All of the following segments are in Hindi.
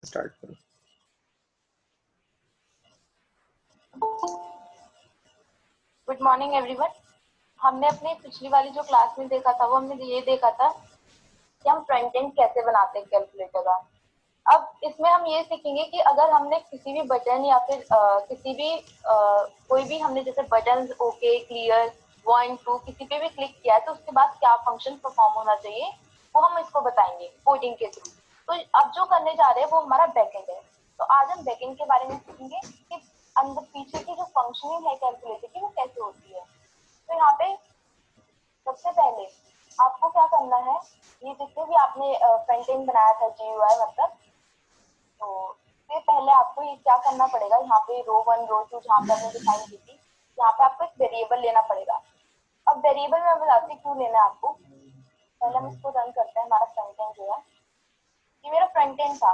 स्टार्ट करो। Good morning everyone. हमने अपनी पिछली वाली जो क्लास में देखा था वो हमने ये देखा था कि हम फ्रंट एंड कैसे बनाते हैं कैलकुलेटर का। अब इसमें हम ये सीखेंगे कि अगर हमने किसी भी बटन या फिर किसी भी कोई भी हमने जैसे बटन ओके क्लियर 1 2 किसी पे भी क्लिक किया है तो उसके बाद क्या फंक्शन परफॉर्म होना चाहिए वो हम इसको बताएंगे कोडिंग के थ्रू। तो अब जो करने जा रहे हैं वो हमारा बैकएंड है। तो आज हम बैकएंड के बारे में सीखेंगे कि अंदर पीछे की जो फंक्शनिंग है कैलकुलेटर की वो कैसे होती है। तो यहाँ पे सबसे पहले आपको क्या करना है, ये जितने भी आपने फ्रंट एंड बनाया था GUI मतलब, तो इससे पहले आपको ये क्या करना पड़ेगा, यहाँ पे रो 1 रो 2 जहाँ पे आपने डिफाइन की थी यहाँ पे आपको एक वेरिएबल लेना पड़ेगा। अब वेरिएबल में बताती हूँ क्यों लेना है आपको। पहले हम इसको रन करते हैं। हमारा फ्रंट एंड जो है ये मेरा फ्रंट एंड था,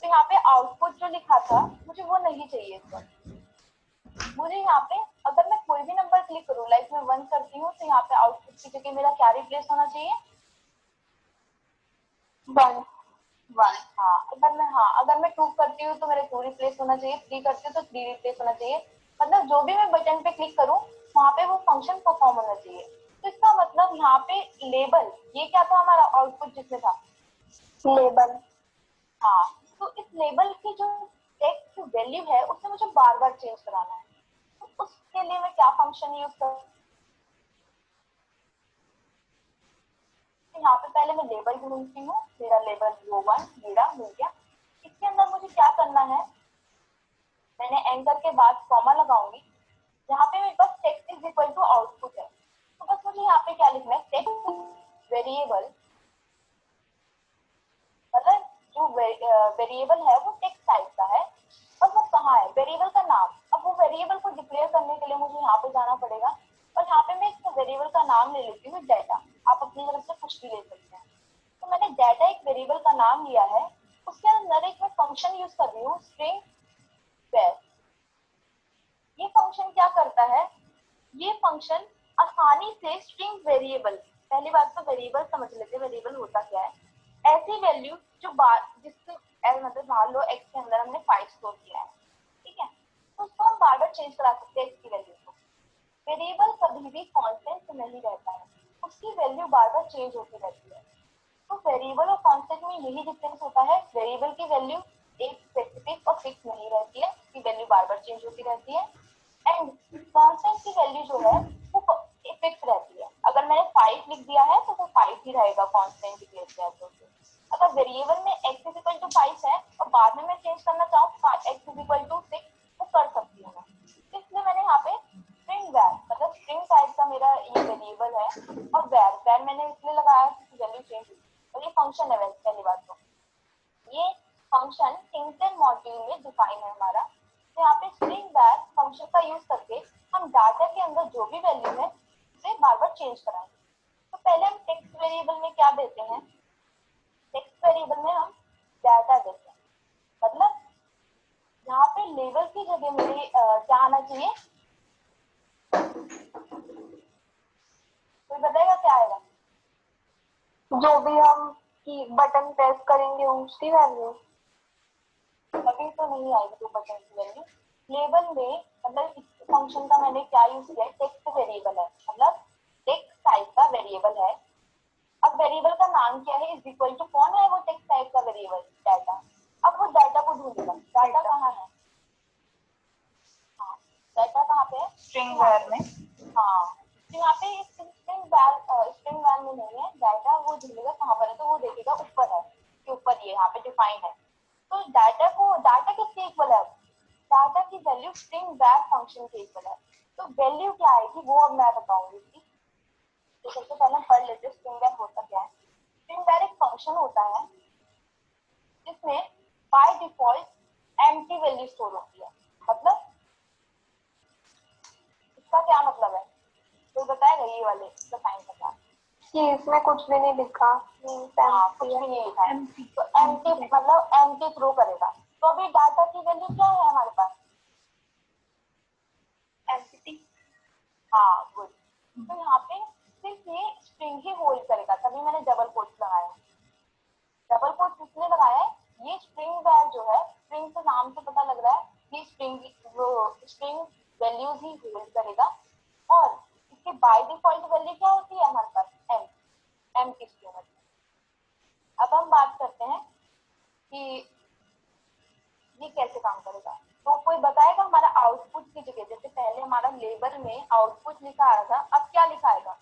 तो यहाँ पे आउटपुट जो लिखा था मुझे वो नहीं चाहिए इस वक्त। मुझे यहाँ पे अगर मैं कोई भी नंबर क्लिक करूँ, लाइक मैं 1 करती हूँ तो यहाँ पे आउटपुट की जगह मेरा क्या रिप्लेस होना चाहिए, 1 1। अगर मैं 2 करती हूँ तो मेरा 2 रिप्लेस होना चाहिए, 3 करती हूँ तो 3 रिप्लेस होना चाहिए। मतलब जो भी मैं बटन पे क्लिक करूँ वहां पे वो फंक्शन परफॉर्म होना चाहिए। तो इसका मतलब यहाँ पे लेबल, ये क्या था हमारा आउटपुट जिसमें था लेबल। हाँ, तो इस लेबल की जो टेक्स्ट वैल्यू है उसे मुझे बार बार चेंज कराना है। तो उसके लिए मैं क्या फंक्शन यूज कर, यहाँ पे पहले मैं लेबल ढूंढती हूँ। मेरा लेबल रो 1 मेरा मिल गया। इसके अंदर मुझे क्या करना है, मैंने एंकर के बाद कॉमा लगाऊंगी। यहाँ पे मेरे पास text is equal to output है, तो बस मुझे यहाँ पे क्या लिखना है, टेक्स्ट वेरिएबल। मतलब जो वेरिएबल है वो टेक्स्ट टाइप का है और वो कहाँ है, वेरिएबल का नाम। अब वो वेरिएबल को डिक्लेयर करने के लिए मुझे यहाँ पे जाना पड़ेगा और यहाँ पे मैं एक वेरिएबल का नाम ले लेती हूँ डाटा। आप अपनी तरफ से कुछ भी ले सकते हैं। तो मैंने डाटा एक वेरिएबल का नाम लिया है, उसके अंदर एक मैं फंक्शन यूज कर रही हूँ स्ट्रिंग var। ये फंक्शन क्या करता है, ये फंक्शन आसानी से स्ट्रिंग वेरिएबल, पहली बात तो वेरिएबल समझ लेते, वेरिएबल होता क्या है, ऐसी वैल्यू जो जिसके मतलब मान लो एक्स के अंदर हमने 5 स्टोर किया है, ठीक है, तो उसको हम बार बार चेंज करा सकते हैं इसकी वैल्यू को। वेरिएबल कभी भी कांस्टेंट नहीं रहता है, उसकी वैल्यू बार बार चेंज होती रहती है। तो वेरिएबल और कांस्टेंट में यही डिफरेंस होता है, वेरिएबल की वैल्यू एक स्पेसिफिक और फिक्स नहीं रहती है, उसकी वैल्यू बार बार चेंज होती रहती है। एंड कांस्टेंट की वैल्यू जो है वो फिक्स रहती है। अगर मैंने 5 लिख दिया है तो वो 5 ही रहेगा कांस्टेंट डिक्लेयर किया तो। अगर वेरिएबल में x इज इक्वल टू 5 है और बाद में मैं चेंज करना चाहूँ x इज इक्वल टू 6 तो कर सकती हूँ मैं। इसलिए मैंने यहाँ पे स्ट्रिंग var मतलब स्ट्रिंग टाइप का मेरा ये वेरिएबल है और var मैंने इसलिए लगाया कि वैल्यू चेंज हुई और ये फंक्शन है। वैसे पहली बात तो ये फंक्शन सिंगल मॉड्यूल में डिफाइन है हमारा। तो यहाँ पे स्ट्रिंग var फंक्शन का यूज करके हम डाटा के अंदर जो भी वैल्यू है उसे बार बार चेंज कराएंगे। तो पहले हम टेक्स्ट वेरिएबल में क्या देते हैं, टेक्स्ट वेरिएबल में हम डाटा देते हैं। मतलब यहाँ पे लेबल की जगह मेरे क्या आना चाहिए, कोई बताएगा क्या आएगा, जो भी हम की बटन प्रेस करेंगे उसकी वैल्यू अभी तो नहीं आएगी, तो बटन की वैल्यू लेबल में मतलब इस फंक्शन का मैंने क्या यूज किया है, टेक्स्ट वेरिएबल है मतलब टेक्स्ट टाइप का वेरिएबल है। अब वेरिएबल का नाम क्या है, इज इक्वल टू कौन है वो टेक्स्ट टाइप का वेरिएबल, डाटा। अब वो डाटा को ढूंढेगा, डाटा कहाँ है, हाँ डाटा कहाँ पे है, स्ट्रिंग var में। हाँ तो यहाँ पे स्ट्रिंग var में नहीं है डाटा, वो ढूंढेगा कहाँ पर है, तो वो देखेगा ऊपर है कि ऊपर ये यहाँ पे डिफाइन है। तो डाटा किसके इक्वल है, डाटा की वैल्यू स्ट्रिंग var फंक्शन के इक्वल है। तो वैल्यू क्या आएगी वो अब मैं बताऊंगी इसकी। तो सबसे पहले हम पढ़ लेते हैं स्ट्रिंग var होता क्या है। स्ट्रिंग var एक फंक्शन होता है जिसमें by default empty value store होती है। मतलब इसका क्या मतलब है, कोई बताएगा ये वाले इसका साइन का क्या, कि इसमें कुछ भी नहीं लिखा, कुछ भी नहीं लिखा है तो एम्प्टी मतलब एम्प्टी थ्रो करेगा। तो अभी डाटा की वैल्यू क्या है हमारे पास, एम्प्टी। हाँ गुड। तो यहाँ पे सिर्फ ये स्ट्रिंग ही होल्ड करेगा, तभी मैंने डबल कोट्स लगाया। डबल कोट्स इसलिए लगाया है ये स्ट्रिंग वैर जो है, स्ट्रिंग के नाम से पता लग रहा है कि स्ट्रिंग वैल्यूज ही होल्ड करेगा। और इसके बाय डिफॉल्ट वैल्यू क्या होती है हमारे पास, एम, एम की स्ट्रिंग है। अब हम बात करते हैं कि ये कैसे काम करेगा। तो कोई बताएगा हमारा आउटपुट की जगह, जैसे पहले हमारा लेबर में आउटपुट लिखा आया था, अब क्या लिखा आएगा?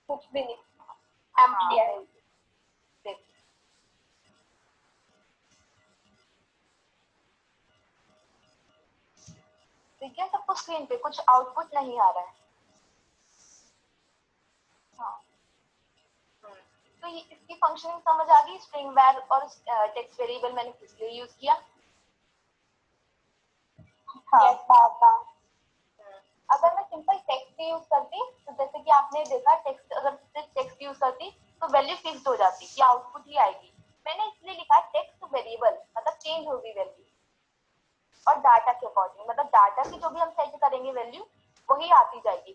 कुछ भी नहीं, हाँ, है। देख ठीक है, सबको स्क्रीन पे कुछ आउटपुट नहीं आ रहा है। हाँ, तो ये इसकी फंक्शनिंग समझ आ गई। स्ट्रिंग वैर और टेक्स्ट वेरिएबल मैंने किस लिए यूज किया? हाँ, अगर मैं सिंपल टेक्स्ट यूज करती, तो जैसे कि आपने देखा टेक्स्ट, अगर सिर्फ टेक्स्ट यूज करती तो वैल्यू फिक्स्ड हो जाती कि आउटपुट ही आएगी। मैंने इसलिए लिखा टेक्स्ट वेरिएबल, मतलब चेंज होगी वैल्यू, और डाटा के अकॉर्डिंग, मतलब डाटा की जो भी हम सेट करेंगे वैल्यू वही आती जाएगी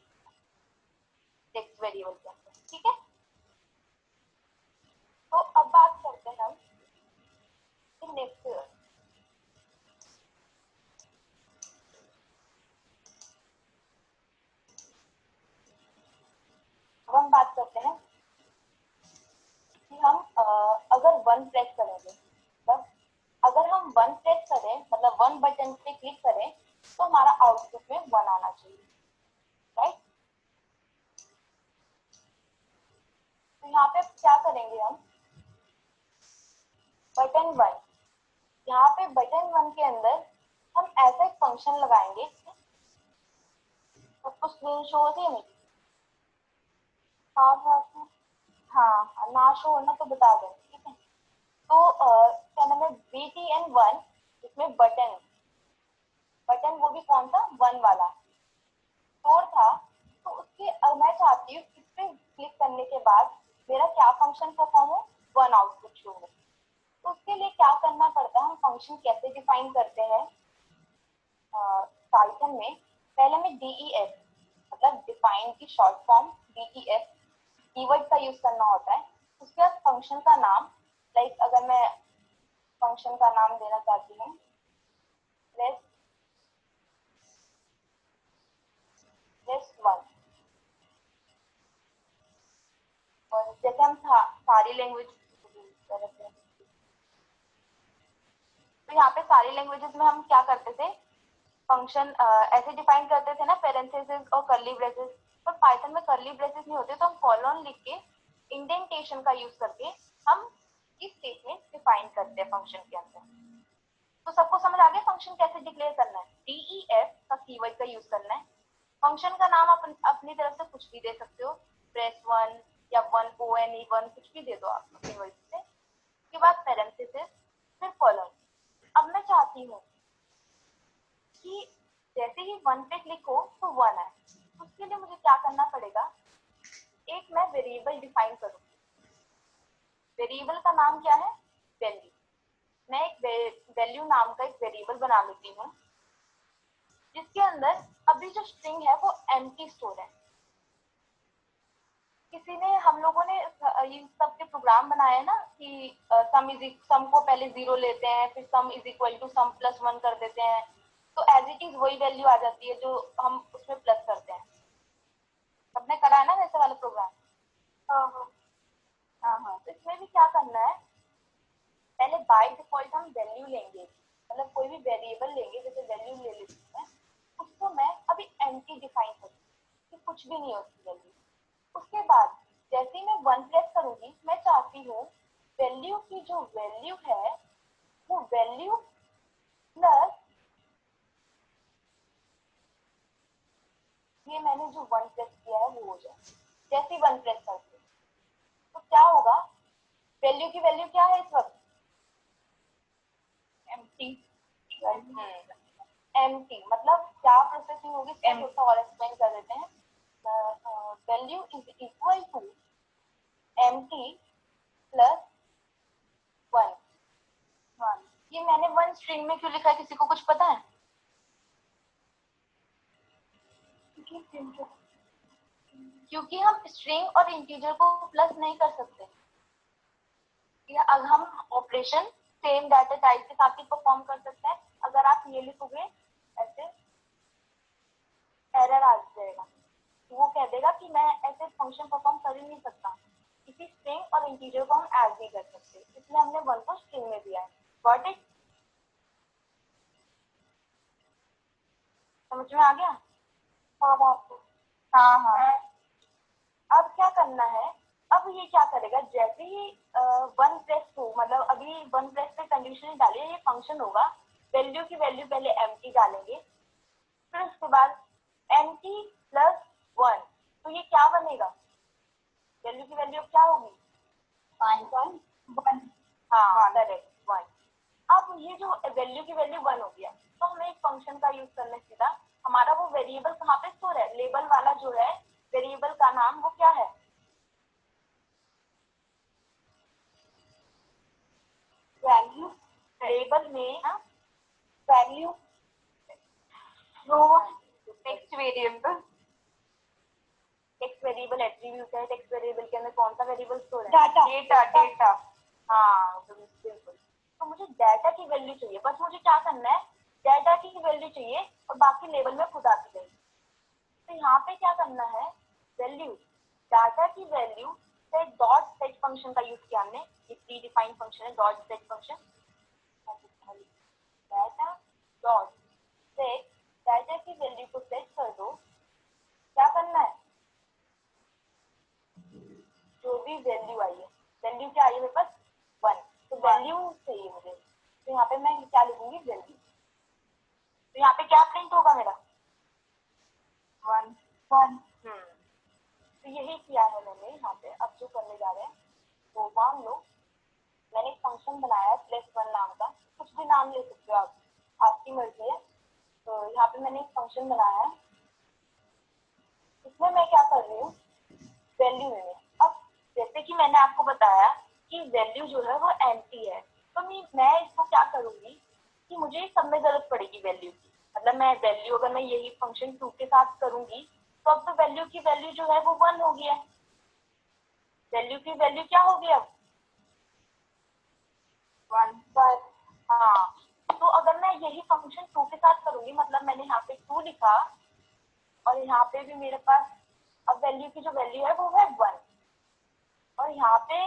टेक्स्ट वेरिएबल के अंदर। ठीक है, तो अब बात करते हैं हम नेक्स्ट। अब हम बात करते हैं कि हम अगर वन प्रेस करेंगे, मतलब अगर हम वन प्रेस करें, मतलब वन बटन पे क्लिक करें, तो हमारा आउटपुट में वन आना चाहिए, राइट। तो यहाँ पे क्या करेंगे हम, बटन वन, यहाँ पे बटन वन के अंदर हम ऐसा एक फंक्शन लगाएंगे, सबको स्क्रीन शो होती है नहीं? हाँ, ना शो होना तो बता दें, ठीक है। तो क्या नाम है, btn1, जिसमें बटन, बटन वो भी कौन सा, वन वाला स्टोर था। तो उसके मैं चाहती हूँ इस पे क्लिक करने के बाद मेरा क्या फंक्शन परफॉर्म हो, वन आउटपुट शो हो। तो उसके लिए क्या करना पड़ता है, हम फंक्शन कैसे डिफाइन करते हैं पाइथन में। पहले में DEF, मतलब डिफाइन की शॉर्ट फॉर्म DEF कीवर्ड का यूज करना होता है। उसके बाद फंक्शन का नाम, लाइक अगर मैं फंक्शन का नाम देना चाहती हूँ वन, और जैसे हम सारी लैंग्वेज, तो यहाँ पे सारी लैंग्वेजेस में हम क्या करते थे, फंक्शन ऐसे डिफाइन करते थे ना, पेरेंथेसिस और कर्ली ब्रेसेस। पर पाइथन में कर्ली ब्रेसेस नहीं होते, तो हम कॉलन लिख के इंडेंटेशन का यूज करके हम इस स्टेटमेंट डिफाइन करते हैं फंक्शन के अंदर। तो सबको समझ आ गया फंक्शन कैसे डिक्लेयर करना है। DEF का कीवर्ड का यूज करना है। फंक्शन का नाम आप अपनी तरफ से कुछ भी दे सकते हो, प्रेस वन या वन ONE1, कुछ भी दे दो आप अपनी मर्जी से। उसके बाद पेरेंथेसिस, फिर कॉलन। अब मैं चाहती हूँ कि जैसे ही वन पे क्लिक हो तो वन आए। उसके लिए मुझे क्या करना पड़ेगा, एक मैं वेरिएबल डिफाइन करूँ। वेरिएबल का नाम क्या है, वैल्यू। मैं एक वैल्यू नाम का एक वेरिएबल बना लेती हूँ, जिसके अंदर अभी जो स्ट्रिंग है वो एम्प्टी स्टोर है। किसी ने, हम लोगों ने ये सब के प्रोग्राम बनाए ना कि सम को पहले 0 लेते हैं, फिर sum is equal to sum plus 1 कर देते हैं, तो एज इट इज वही वैल्यू आ जाती है जो हम उसमें प्लस करते हैं। सबने करा है ना वैसे वाला प्रोग्राम? हाँ, हाँ, हाँ हाँ, तो इसमें भी क्या करना है, पहले बाय डिफॉल्ट हम वैल्यू लेंगे, मतलब कोई भी वेरिएबल लेंगे, जैसे वैल्यू ले लेती हूँ मैं, उसको मैं अभी एम्प्टी डिफाइन करूँगी कि कुछ भी नहीं है उसकी वैल्यू। उसके बाद जैसे ही मैं वन प्रेस करूंगी, मैं चाहती हूँ वैल्यू की जो वैल्यू है वो वैल्यू प्लस ये मैंने जो वन प्रेस किया है वो हो जाए। जैसे ही वन प्रेस करती हूँ तो क्या होगा, वैल्यू की वैल्यू क्या है इस वक्त, एम्प्टी। एम्प्टी। मतलब क्या प्रोसेसिंग होगी, इसको थोड़ा सा और एक्सप्लेन कर देते हैं। Value is equal to empty plus one. ये मैंने वन स्ट्रिंग में क्यों लिखा है, किसी को कुछ पता है? क्योंकि हम स्ट्रिंग और इंटीजर को प्लस नहीं कर सकते, या अब हम ऑपरेशन सेम डाटा टाइप के साथ ही परफॉर्म कर सकते हैं। अगर आप ये लिखोगे ऐसे एरर आ जाएगा, तो वो कह देगा कि मैं ऐसे फंक्शन परफॉर्म कर ही नहीं सकता। किसी स्ट्रिंग और इंटीजर को हम ऐड नहीं कर सकते, इसलिए हमने 1 को स्ट्रिंग में दिया है। Got it? समझ में आ गया? हाँ बाबू। हाँ हाँ। अब क्या करना है, अब ये क्या करेगा, जैसे ही 1+2 मतलब अभी 1+ पे कंडीशन डालिए, ये फंक्शन होगा, वैल्यू की वैल्यू पहले एम्प्टी डालेंगे, फिर उसके बाद एम्प्टी प्लस 1, तो ये क्या बनेगा, वैल्यू की वैल्यू क्या होगी? 1 हाँ करेक्ट 1। अब ये जो वैल्यू की वैल्यू 1 हो गया, तो हमें एक फंक्शन का यूज करना सीधा। हमारा वो वेरिएबल कहाँ पे स्टोर है, लेबल वाला जो है वेरिएबल का नाम वो क्या है? वैल्यू। लेबल में ना value text variable, text variable attribute है, टेक्स्ट वेरिएबल के अंदर कौन सा वेरिएबल स्टोर है? डाटा। डेटा। हाँ बिल्कुल। तो मुझे डाटा की वैल्यू चाहिए, बस मुझे क्या करना है, डाटा की वैल्यू चाहिए और बाकी लेबल में खुद आती रहेगी। तो यहाँ पे क्या करना है, वैल्यू, डाटा की वैल्यू से डॉट सेट फंक्शन का यूज किया हमने, ये प्री डिफाइंड फंक्शन है dot set function. Data dot set, data की वैल्यू को सेट कर दो। क्या करना है, जो भी वैल्यू आई है, वैल्यू क्या आई है मेरे पास 1, तो वैल्यू चाहिए मुझे, तो यहाँ पे मैं क्या लिखूंगी, वैल्यू। तो यहाँ पे क्या प्रिंट होगा मेरा 1 तो यही किया है मैंने यहाँ पे। अब जो करने जा रहे हैं वो मान लो मैंने एक फंक्शन बनाया है +1 नाम का, कुछ भी नाम ले सकते हो आप, आपकी मर्जी है। तो यहाँ पे मैंने एक फंक्शन बनाया है, इसमें मैं क्या कर रही हूँ, वैल्यू में। अब जैसे कि मैंने आपको बताया कि वैल्यू जो है वो एम्प्टी है, तो मैं इसको क्या करूंगी कि मुझे सब में जरूरत पड़ेगी वैल्यू की, मतलब मैं वैल्यू अगर मैं यही फंक्शन 2 के साथ करूंगी तो अब तो वैल्यू की वैल्यू जो है वो 1 हो गया है, वैल्यू की वैल्यू क्या होगी अब 1 हाँ। तो अगर मैं यही फंक्शन 2 के साथ करूंगी, मतलब मैंने यहाँ पे 2 लिखा और यहाँ पे भी मेरे पास अब वैल्यू की जो वैल्यू है वो है 1 और यहाँ पे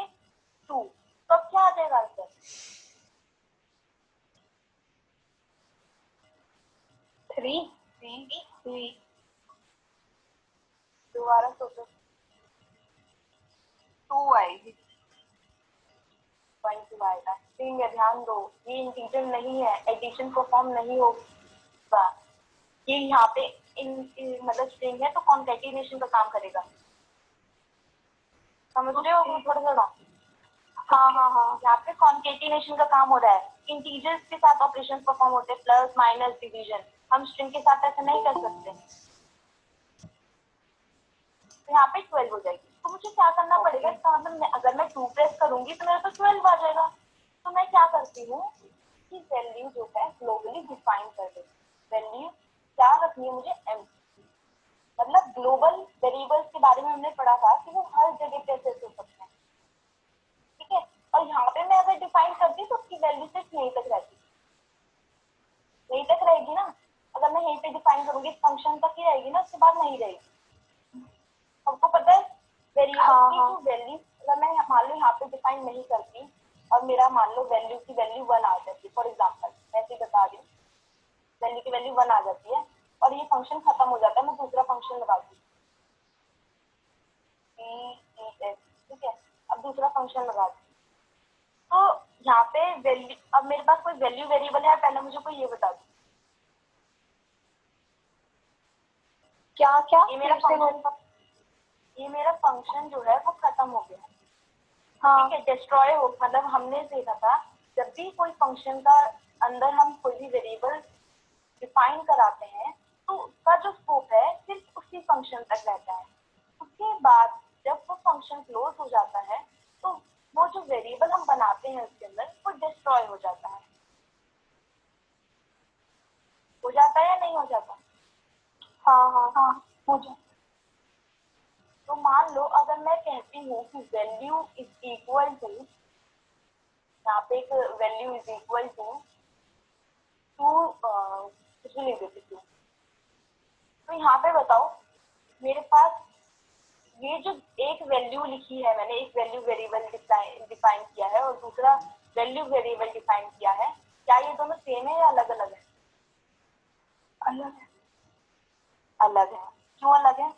2, तो अब क्या आ जाएगा आंसर, 3 दोबारा सोचो, 2 आएगी। 2 आएगा। स्ट्रिंग है, ध्यान दो, ये इंटीजर नहीं है, एडिशन परफॉर्म नहीं होगा, ये यहाँ पे मतलब स्ट्रिंग है तो कॉन्कैटिनेशन का काम करेगा, समझ रहे हो थोड़ा थोड़ा? हाँ, यहाँ पे कॉन्कैटिनेशन का काम हो रहा है, इंटीजर्स के साथ ऑपरेशन परफॉर्म होते हैं, प्लस माइनस डिवीजन, हम स्ट्रिंग के साथ ऐसा नहीं कर सकते। तो यहाँ पे 12 हो जाएगी, तो मुझे क्या करना पड़ेगा, इसका मतलब अगर मैं 2 प्रेस करूंगी तो मेरे पास 12 आ जाएगा। तो मैं क्या करती हूँ कि वैल्यू जो है ग्लोबली डिफाइन कर देती हूँ, वैल्यू क्या रखनी है मुझे एम्प्टी, मतलब ग्लोबल वेरिएबल्स के बारे में हमने पढ़ा था कि वो हर जगह पे एक्सेस हो सकते हैं, ठीक है। और यहाँ पे मैं अगर डिफाइन करती तो उसकी वैल्यू सिर्फ यहीं तक रहती, यहीं तक रहेगी ना, अगर मैं यहीं पे डिफाइन करूंगी फंक्शन तक ही रहेगी ना, उसके बाद नहीं रहेगी। सबको पता है वेरिएबल की जो वैल्यू, अगर मैं मान लो यहाँ पे डिफाइन नहीं करती और मेरा मान लो वैल्यू की वैल्यू 1 आ जाती है, फॉर एग्जाम्पल मैं ऐसे बता रही हूँ, वैल्यू की वैल्यू 1 आ जाती है और ये फंक्शन खत्म हो जाता है, मैं दूसरा फंक्शन लगाती हूँ, ठीक है, अब दूसरा फंक्शन लगाती हूँ, तो यहाँ पे वैल्यू, अब मेरे पास कोई वैल्यू वेरिएबल है, पहले मुझे कोई ये बता दो क्या क्या, ये मेरा फंक्शन जो है वो खत्म हो गया, हाँ ठीक है, डिस्ट्रॉय हो, मतलब हमने देखा था जब भी कोई फंक्शन का अंदर हम कोई भी वेरिएबल डिफाइन कराते हैं तो उसका जो स्कोप है सिर्फ उसी फंक्शन तक रहता है, उसके बाद जब वो फंक्शन क्लोज हो जाता है तो वो जो वेरिएबल हम बनाते हैं उसके अंदर वो डिस्ट्रॉय हो जाता है, हो जाता है या नहीं हो जाता? हाँ हो जाए। तो मान लो अगर मैं कहती हूँ कि वैल्यू इज इक्वल टू यहाँ पे एक वैल्यू इज इक्वल टू कुछ भी लिख देती हूँ। तो यहाँ पे बताओ मेरे पास ये जो एक वैल्यू लिखी है मैंने, एक वैल्यू वेरिएबल डिफाइन किया है और दूसरा वैल्यू वेरिएबल डिफाइन किया है, क्या ये दोनों सेम है या अलग अलग है? अलग है। अलग है। क्यों अलग है?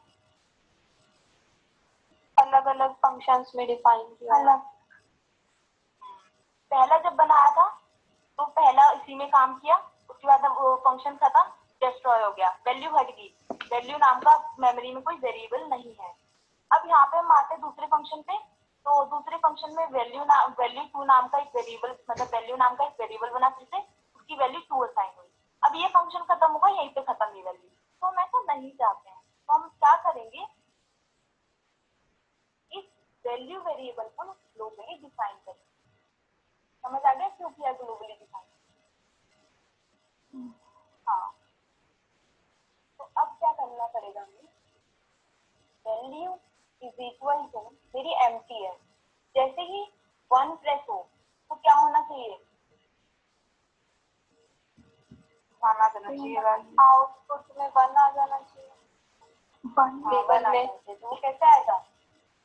अलग अलग फंक्शंस में डिफाइन किया। अलग। पहला जब बनाया था तो पहला इसी में काम किया, उसके बाद वो फंक्शन खत्म, डिस्ट्रॉय हो गया, वैल्यू हट गई, वैल्यू नाम का मेमोरी में कोई वेरिएबल नहीं है। अब यहाँ पे हम आते दूसरे फंक्शन पे, तो दूसरे फंक्शन में वैल्यू टू नाम का एक वेरिएबल, मतलब वैल्यू नाम का एक वेरिएबल बना, फिर से उसकी वैल्यू टू असाइन हुई। अब ये फंक्शन खत्म होगा, यहीं पे खत्म हुई वैल्यू, तो हम ऐसा नहीं चाहते हैं। तो हम क्या करेंगे, इस वैल्यू वेरिएबल को ग्लोबली डिफाइन करेंगे। समझ आ गया क्यों किया ग्लोबली डिफाइन? हाँ, तो अब क्या करना पड़ेगा हमें, वैल्यू इज इक्वल टू मेरी एम्प्टी है, जैसे ही 1 प्रेस हो तो क्या होना चाहिए, आना जाना चाहिए, आउटपुट में 1 आ जाना चाहिए, 1 टेबल में। तो वो कैसे आएगा,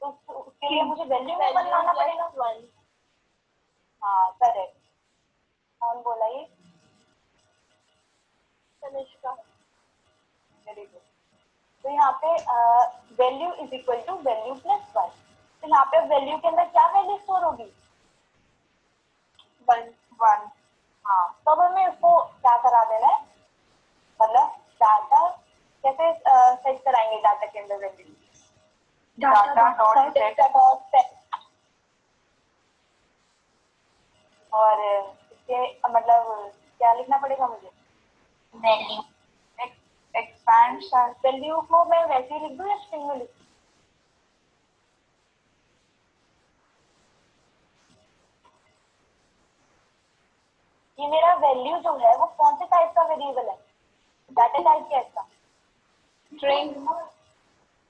तो उसके लिए मुझे वैल्यू में 1 लाना पड़ेगा। 1। हाँ करेक्ट। कौन बोला ये? तनिष्का। Very good. तो यहाँ पे value is equal to value plus 1। तो यहाँ पे वैल्यू के अंदर क्या वैल्यू स्टोर होगी, 1 1। हाँ, तो अब हमें उसको क्या करा देना है, मतलब डाटा कैसे सेट कराएंगे डाटा के अंदर वैल्यू, डाटा डॉट सेट। और इसके मतलब क्या लिखना पड़ेगा मुझे, वैल्यू एक्सपेंड। वैल्यू को मैं वैसे ही लिख दूँ या स्ट्रिंग में लिख दूँ? ये मेरा वैल्यू जो है वो कौन से टाइप का वेरिएबल है, डाटा टाइप क्या है इसका, स्ट्रिंग।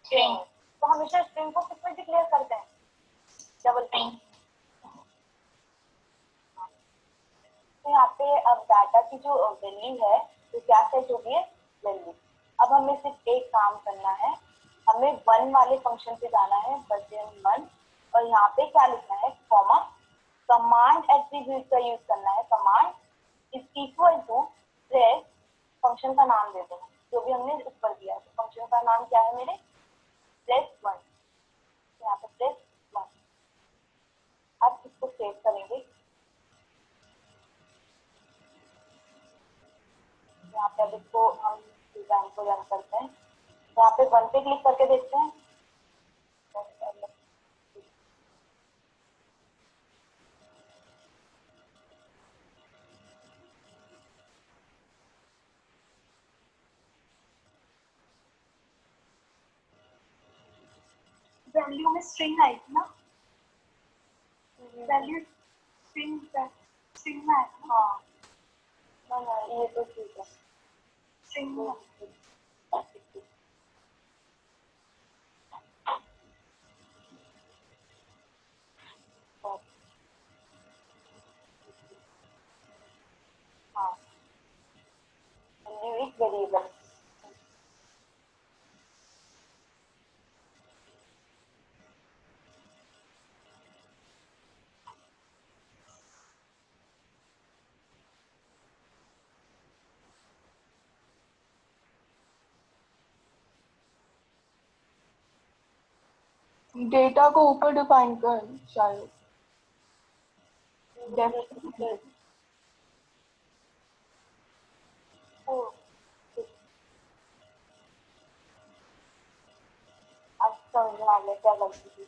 स्ट्रिंग। तो हमेशा स्ट्रिंग को किस में डिक्लेयर करते हैं, डबल स्ट्रिंग। तो यहाँ पे अब डाटा की जो वैल्यू है तो क्या सेट होगी है, वैल्यू। अब हमें सिर्फ एक काम करना है, हमें 1 वाले फंक्शन पे जाना है, बटन 1, और यहाँ पे क्या लिखना है, कॉमा, कमांड एट्रीब्यूट का यूज करना है, command is equal to press, function का नाम दे देना जो भी हमने ऊपर दिया है। तो फंक्शन का नाम क्या है मेरे, प्रेस 1। यहाँ पे प्रेस 1। अब इसको सेव करेंगे। यहाँ पे अब इसको हम डिजाइन को रन करते हैं, यहाँ पे 1 पे क्लिक करके देखते हैं। वैल्यू में स्ट्रिंग आई थी ना, वैल्यू स्ट्रिंग में आया था। हाँ ना ये तो ठीक है, स्ट्रिंग में। हाँ, वैल्यू इज वेरिएबल। डेटा को ऊपर डिफाइन कर शायद। अब समझ आ गया क्या गलती थी।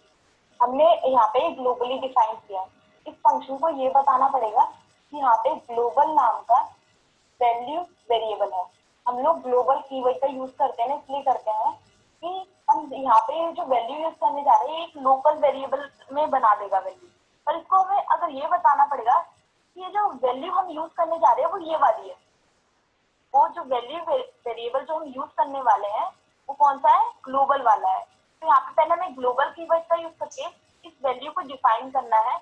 हमने यहाँ पे ग्लोबली डिफाइन किया, इस फंक्शन को ये बताना पड़ेगा कि यहाँ पे ग्लोबल नाम का वैल्यू वेरिएबल है। हम लोग ग्लोबल कीवर्ड का यूज करते हैं, इसलिए करते हैं कि हम यहाँ पे जो वैल्यू यूज करने जा रहे हैं एक लोकल वेरिएबल में बना देगा वैल्यू, पर इसको हमें अगर ये बताना पड़ेगा कि ये जो वैल्यू हम यूज करने जा रहे हैं वो ये वाली है, वो जो वैल्यू वेरिएबल जो हम यूज करने वाले हैं वो कौन सा है, ग्लोबल वाला है। तो यहाँ पे पहले हमें ग्लोबल कीवर्ड का यूज करके इस वैल्यू को डिफाइन करना है,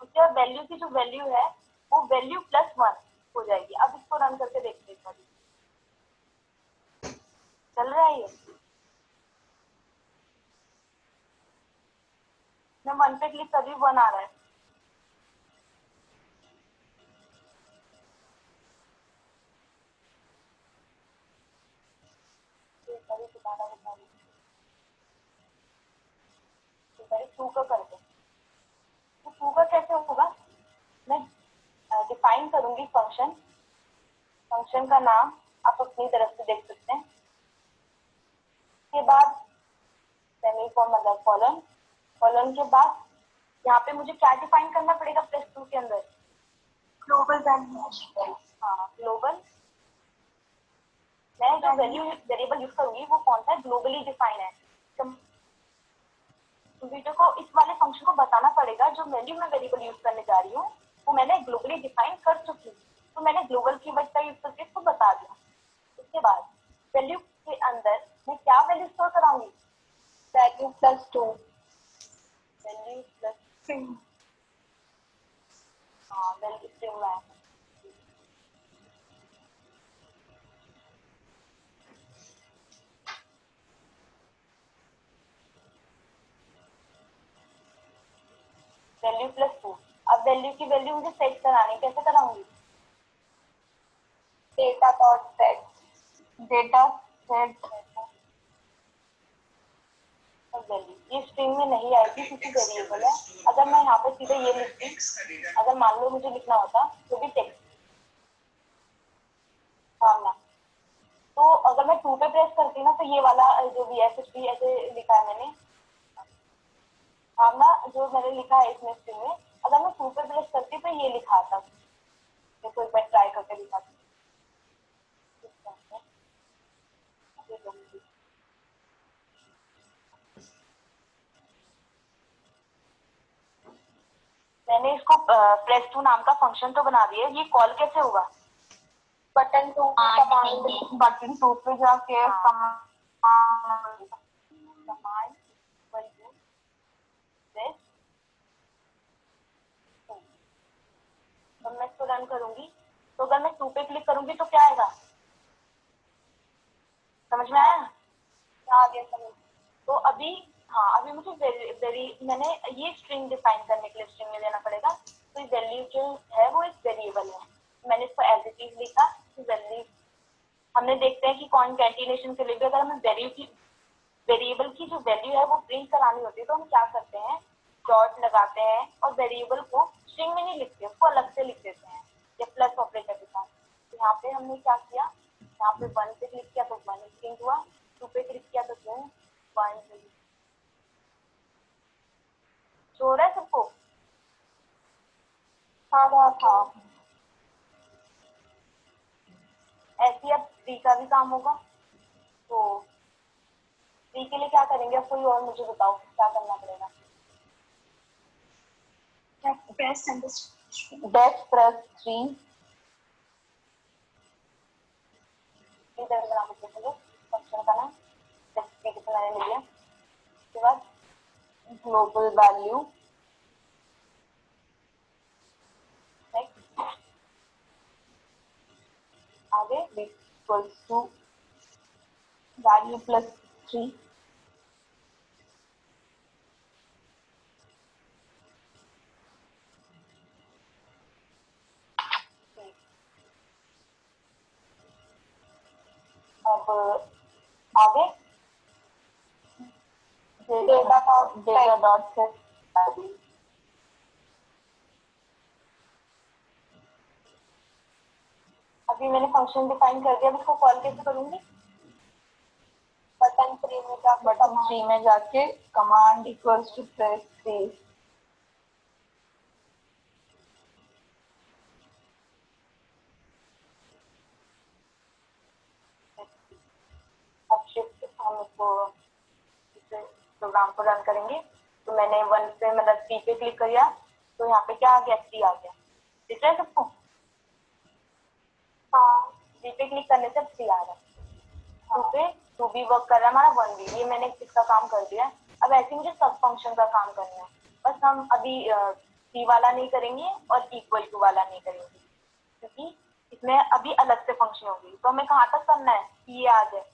उसके बाद वैल्यू की जो वैल्यू है वो वैल्यू +1 हो जाएगी। अब इसको रन करके देखते हैं, चल रहा है ये। मैं 1 पे क्लिक कर रही हूँ, 1 आ रहा है। टू का करते, तो टू का कैसे होगा, मैं डिफाइन करूंगी फंक्शन, फंक्शन का नाम आप अपनी तरफ से देख सकते हैं। के बाद मतलब कॉलन, कॉलन के बाद यहाँ पे मुझे क्या डिफाइन करना पड़ेगा +2 के अंदर, ग्लोबल वैल्यू। हाँ ग्लोबल, मैं जो वैल्यू वेरिएबल यूज करूंगी वो कौन सा है, ग्लोबली डिफाइन है। कंप्यूटर को इस वाले फंक्शन को बताना पड़ेगा जो वैल्यू मैं वेरिएबल यूज करने जा रही हूँ वो मैंने ग्लोबली डिफाइन कर चुकी हूँ, तो मैंने ग्लोबल कीवर्ड का यूज करके इसको बता दिया। उसके बाद वैल्यू के अंदर मैं क्या वैल्यू स्टोर कराऊंगी, वैल्यू +2, वैल्यू प्लस स्ट्रिंग। हाँ वैल्यू स्ट्रिंग में वैल्यू +2। अब वैल्यू की वैल्यू मुझे सेट करानी, कैसे कराऊंगी, data dot set, data set value, ये स्ट्रिंग में नहीं आएगी क्योंकि वेरिएबल है। अगर मैं यहाँ पे सीधे ये लिखती, अगर मान लो मुझे लिखना होता तो भी टेक्स्ट भावना, तो अगर मैं 2 पे प्रेस करती ना तो ये वाला जो भी SHP ऐसे लिखा है मैंने भावना, जो मैंने लिखा है इसमें स्ट्रिंग में, अगर मैं 2 पे प्रेस करती तो ये लिखा था। देखो एक बार ट्राई करके दिखाती। मैंने इसको +2 नाम का फंक्शन तो बना दिया, ये कॉल कैसे होगा, बटन 2 कमांड, बटन 2 पे जाके कमांड तो मैं इसको रन करूंगी, तो अगर मैं 2 पे क्लिक करूंगी तो क्या आएगा, समझ में आया, आ गया समझ। तो अभी हाँ अभी मुझे मैंने ये स्ट्रिंग डिफाइन करने के लिए स्ट्रिंग में देना पड़ेगा, तो ये वैल्यू जो है वो एक वेरिएबल है, मैंने इसको एज इट इज लिखा वैल्यू। हमने देखते हैं कि कॉन्कैटिनेशन के लिए भी अगर हमें वेरिएबल की जो वैल्यू है वो प्रिंट करानी होती है तो हम क्या करते हैं, डॉट लगाते हैं और वेरिएबल को स्ट्रिंग में नहीं लिखते, उसको अलग से लिख देते हैं या प्लस ऑपरेटर के साथ। तो यहाँ पे हमने क्या किया, यहाँ पे 1 पे क्लिक किया तो 1 प्रिंट हुआ, 2 पे क्लिक किया तो 2 1 हो रहा है सबको, हाँ हाँ। ऐसे ही अब 3 का भी काम होगा। तो 3 के लिए क्या करेंगे, अब कोई और मुझे बताओ क्या करना पड़ेगा, प्रेस प्रेस 3 इधर बना के चलो फंक्शन का नाम, जैसे कि मैंने लिया, उसके बाद ग्लोबल वैल्यू, नेक्स्ट आगे इक्वल्स टू वैल्यू +3, अब आगे डेटा डॉट सेट, अभी मैंने फंक्शन डिफाइन कर दिया, अब इसको कॉल कैसे करूंगी, बटन 3 में जाके कमांड इक्वल्स टू प्रेस 3, अब शिफ्ट हम इसको प्रोग्राम को रन करेंगे। तो मैंने 1 पे मतलब 3 पे क्लिक किया तो यहाँ पे क्या आ गया, 3 आ गया, दिख रहा है सबको, हाँ 3 पे क्लिक करने से 3 आ रहा है, 2 पे 2 भी वर्क कर रहा है हमारा, 1 भी, ये मैंने इसका काम कर दिया। अब ऐसे मुझे सब फंक्शन का काम करना है, बस हम अभी सी वाला नहीं करेंगे और इक्वल टू वाला नहीं करेंगे, क्योंकि इसमें अभी अलग से फंक्शन होगी। तो हमें कहाँ तक करना है, ये आ जाए।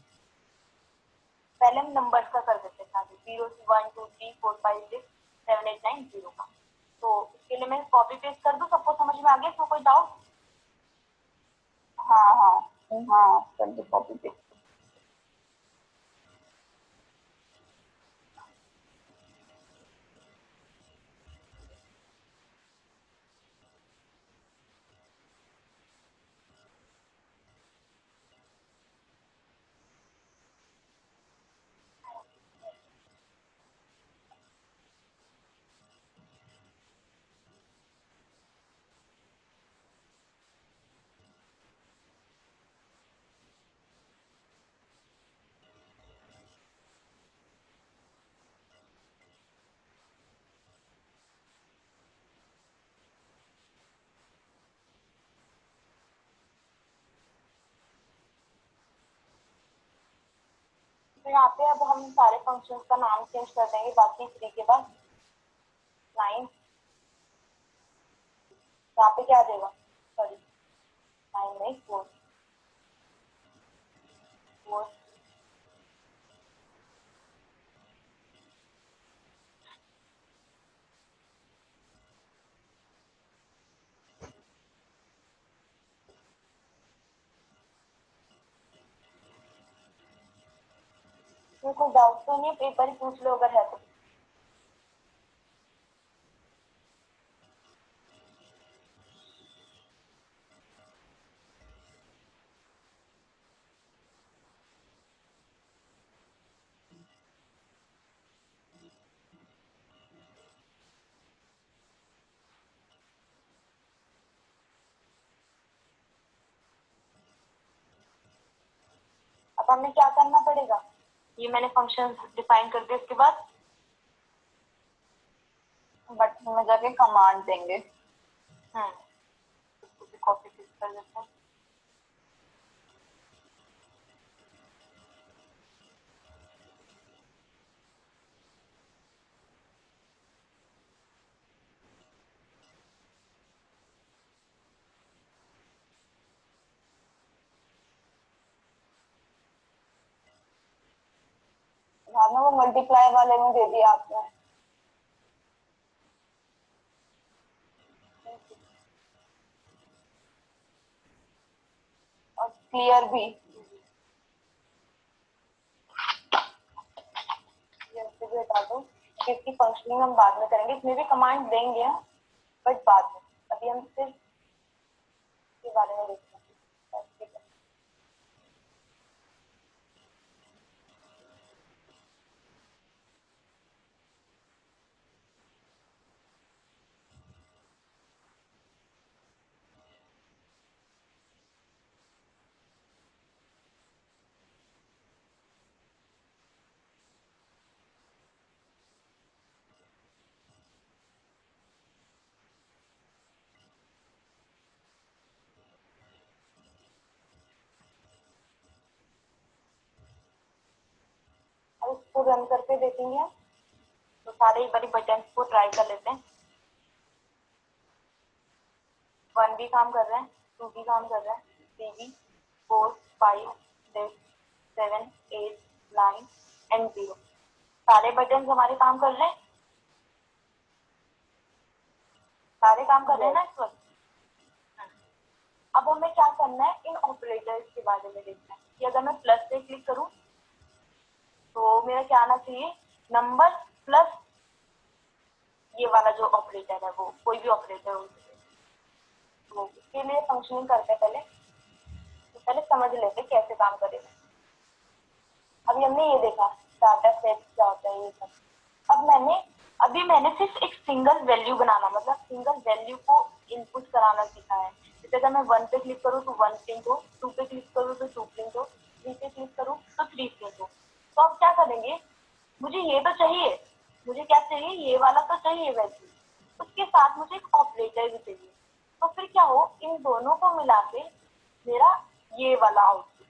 पहले हम नंबर्स का कर देते हैं, 0 से 1 2 3 4 5 6 7 8 9 0 का। तो इसके लिए मैं कॉपी पेस्ट कर दूं, सबको समझ में आ गया? तो कोई डाउट? हाँ हाँ हाँ, कर दो कॉपी पेस्ट। तो यहाँ पे अब हम सारे फंक्शंस का नाम चेंज कर देंगे, बाकी 3 के बाद 9। यहाँ पे क्या देगा, सॉरी 9 नहीं 4 4। कोई डाउट तो नहीं, एक बार पूछ लो अगर है तो। अब हमें क्या करना पड़ेगा, ये मैंने फंक्शन डिफाइन कर दिया, इसके बाद बटन में जाके कमांड देंगे। कॉपी पेस्ट कर देते हैं। ध्यान में वो मल्टीप्लाई वाले में दे दिया आपने। और क्लियर भी। जैसे भी बता दो, इसकी फंक्शनिंग हम बाद में करेंगे, इसमें भी कमांड देंगे बट बाद में। अभी हम सिर्फ के बारे में देखते हैं। ठीक है, अब इसको रन करके देखेंगे। तो सारे बड़े बटन को ट्राई कर लेते हैं। 1 भी काम कर रहा है, 2 भी काम कर रहा है, 3 भी, 4 5 6 7 8 9 एंड 0। सारे बटन हमारे काम कर रहे हैं, सारे काम कर रहे हैं ना इस वक्त। अब हमें क्या करना है, इन ऑपरेटर्स के बारे में देखना है कि अगर मैं प्लस पे क्लिक करूं तो मेरा क्या आना चाहिए, नंबर प्लस ये वाला जो ऑपरेटर है, वो कोई भी ऑपरेटर हो। तो इसके लिए फंक्शनिंग करते हैं पहले, तो पहले समझ लेते कैसे काम करेगा। अभी हमने ये देखा डाटा सेट क्या होता है, ये सब। अभी मैंने सिर्फ एक सिंगल वैल्यू बनाना, मतलब सिंगल वैल्यू को इनपुट कराना सीखा है। जैसे अगर मैं 1 पे क्लिक करूँ तो 1 प्रिंट हो, 2 पे क्लिक करूँ तो 2 प्रिंट हो, 3 पे क्लिक करूँ तो 3 प्रिंट हो। तो अब क्या करेंगे, मुझे ये तो चाहिए, मुझे क्या चाहिए, ये वाला तो चाहिए वैल्यू, उसके साथ मुझे एक ऑपरेटर भी चाहिए। तो फिर क्या हो, इन दोनों को मिला के मेरा ये वाला आउटपुट।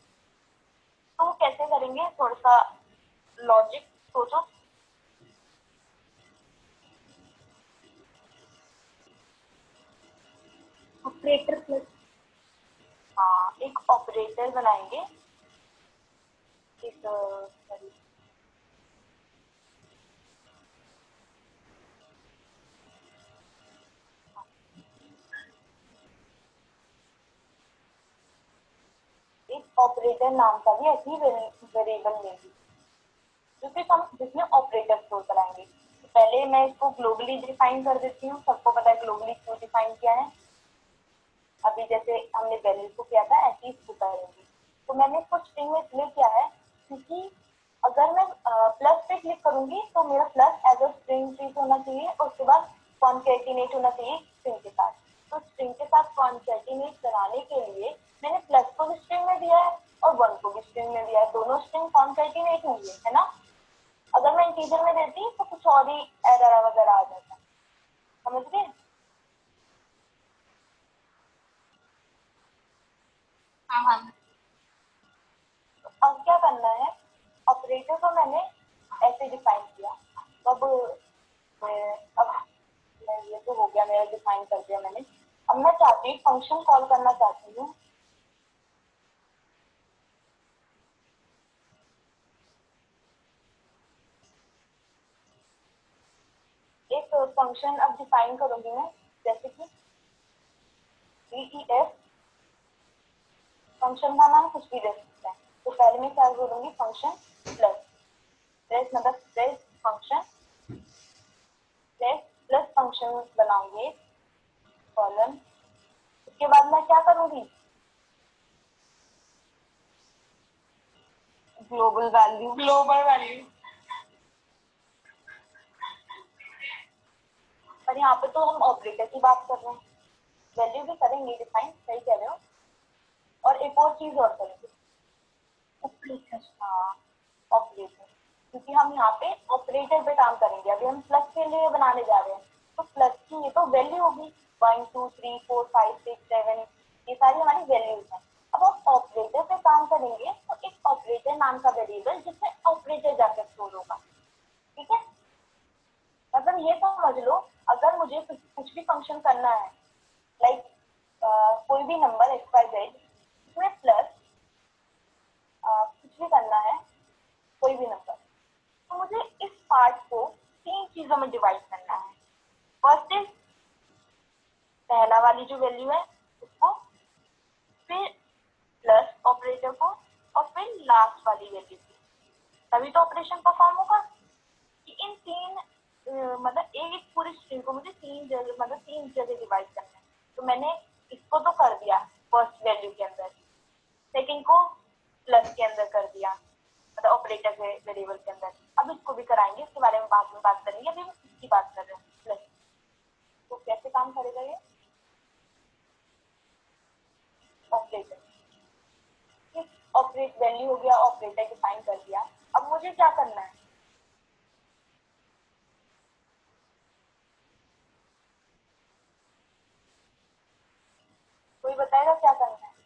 तो कैसे करेंगे, थोड़ा सा लॉजिक सोचो। ऑपरेटर प्लस, हाँ एक ऑपरेटर बनाएंगे, एक sorry, एक ऑपरेटर नाम का भी ऐसी वेरिएबल लेंगे जिसमें ऑपरेटर स्टोर कराएंगे। तो पहले मैं इसको ग्लोबली डिफाइन कर देती हूँ, सबको पता है ग्लोबली क्यों डिफाइन किया है। अभी जैसे हमने वैल्यू को किया था ऐसे ही इसको करेंगे। तो मैंने इसको स्ट्रिंग में इसलिए किया है क्योंकि अगर मैं प्लस पे क्लिक करूंगी तो मेरा plus as a string treat होना चाहिए और उसके बाद कॉन्कैटिनेट होना चाहिए स्ट्रिंग के साथ। तो स्ट्रिंग के साथ कॉन्कैटिनेट कराने के लिए मैंने प्लस को भी स्ट्रिंग में दिया है और वन को भी स्ट्रिंग में दिया है, दोनों स्ट्रिंग कॉन्कैटिनेट होंगे, है ना। अगर मैं इंटीजर में देती तो कुछ और ही एरर वगैरह आ जाता, समझ गए। हाँ हाँ, अब क्या करना है, ऑपरेटर को मैंने ऐसे डिफाइन किया। अब अब ये तो हो गया, मेरा डिफाइन कर दिया मैंने। अब मैं चाहती हूँ फंक्शन कॉल करना चाहती हूँ। एक फंक्शन अब डिफाइन करूंगी मैं, जैसे कि DEF, फंक्शन का नाम कुछ भी दे सकते हैं। तो पहले मैं क्या करूंगी, फंक्शन प्लस प्रेस मतलब press function plus plus function बनाऊंगी कॉलम। उसके बाद मैं क्या करूंगी, ग्लोबल वैल्यू पर यहाँ पे तो हम ऑपरेटर की बात कर रहे हैं, वैल्यू भी करेंगे डिफाइन, सही कह रहे हो। और एक और चीज और करेंगे, ऑपरेटर। हाँ ऑपरेटर, क्योंकि हम यहाँ पे ऑपरेटर पे काम करेंगे। अभी हम प्लस के लिए बनाने जा रहे हैं, तो प्लस की ये तो वैल्यू होगी 1 2 3 4 5 6 7, ये सारी हमारी वैल्यूज हैं। अब हम ऑपरेटर पे काम करेंगे तो एक ऑपरेटर नाम का वेरिएबल जिसमें ऑपरेटर जाकर स्टोर होगा, ठीक है। मतलब ये समझ लो, अगर मुझे कुछ भी फंक्शन करना है, लाइक कोई भी नंबर XYZ इसमें प्लस कुछ भी करना है, कोई भी नंबर, तो मुझे इस पार्ट को तीन चीजों में डिवाइड करना है। फर्स्ट इज पहला वाली जो वैल्यू है उसको, फिर प्लस ऑपरेटर को, और फिर लास्ट वाली वैल्यू को, तभी तो ऑपरेशन परफॉर्म होगा। कि इन तीन मतलब एक पूरी स्ट्रिंग को मुझे तीन जगह मतलब तीन जगह डिवाइड करना है। तो मैंने इसको तो कर दिया फर्स्ट वैल्यू के अंदर, सेकंड को प्लस के अंदर कर दिया मतलब ऑपरेटर के वेरिएबल के अंदर। अब इसको भी कराएंगे, इसके बारे में बाद में बात करेंगे, अभी हम इसकी बात कर रहे हैं प्लस। तो कैसे काम करेगा ये ऑपरेटर, ऑपरेट वैल्यू हो गया, ऑपरेटर डिफाइन कर दिया। अब मुझे क्या करना है, कोई बताएगा क्या करना है।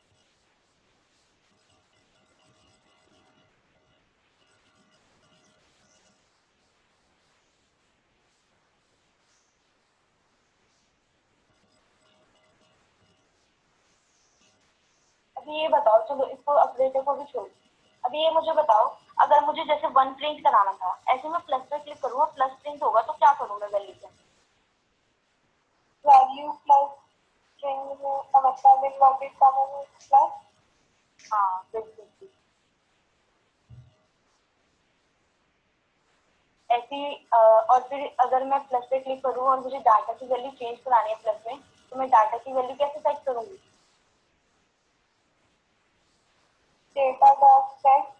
अभी ये बताओ, चलो इसको ऑपरेटर को भी छोड़, अभी ये मुझे बताओ, अगर मुझे जैसे वन प्रिंट कराना था, ऐसे में प्लस पे क्लिक करूंगा, प्लस प्रिंट होगा, तो क्या करूंगा वैल्यू से, वैल्यू प्लस स्ट्रिंग का मतलब एक लॉजिक का प्लस। हाँ बिल्कुल ऐसी। और फिर अगर मैं प्लस पे क्लिक करूँ और मुझे डाटा की वैल्यू चेंज करानी है प्लस में, तो मैं डाटा की वैल्यू कैसे सेट करूंगी, डेटा डॉट सेट,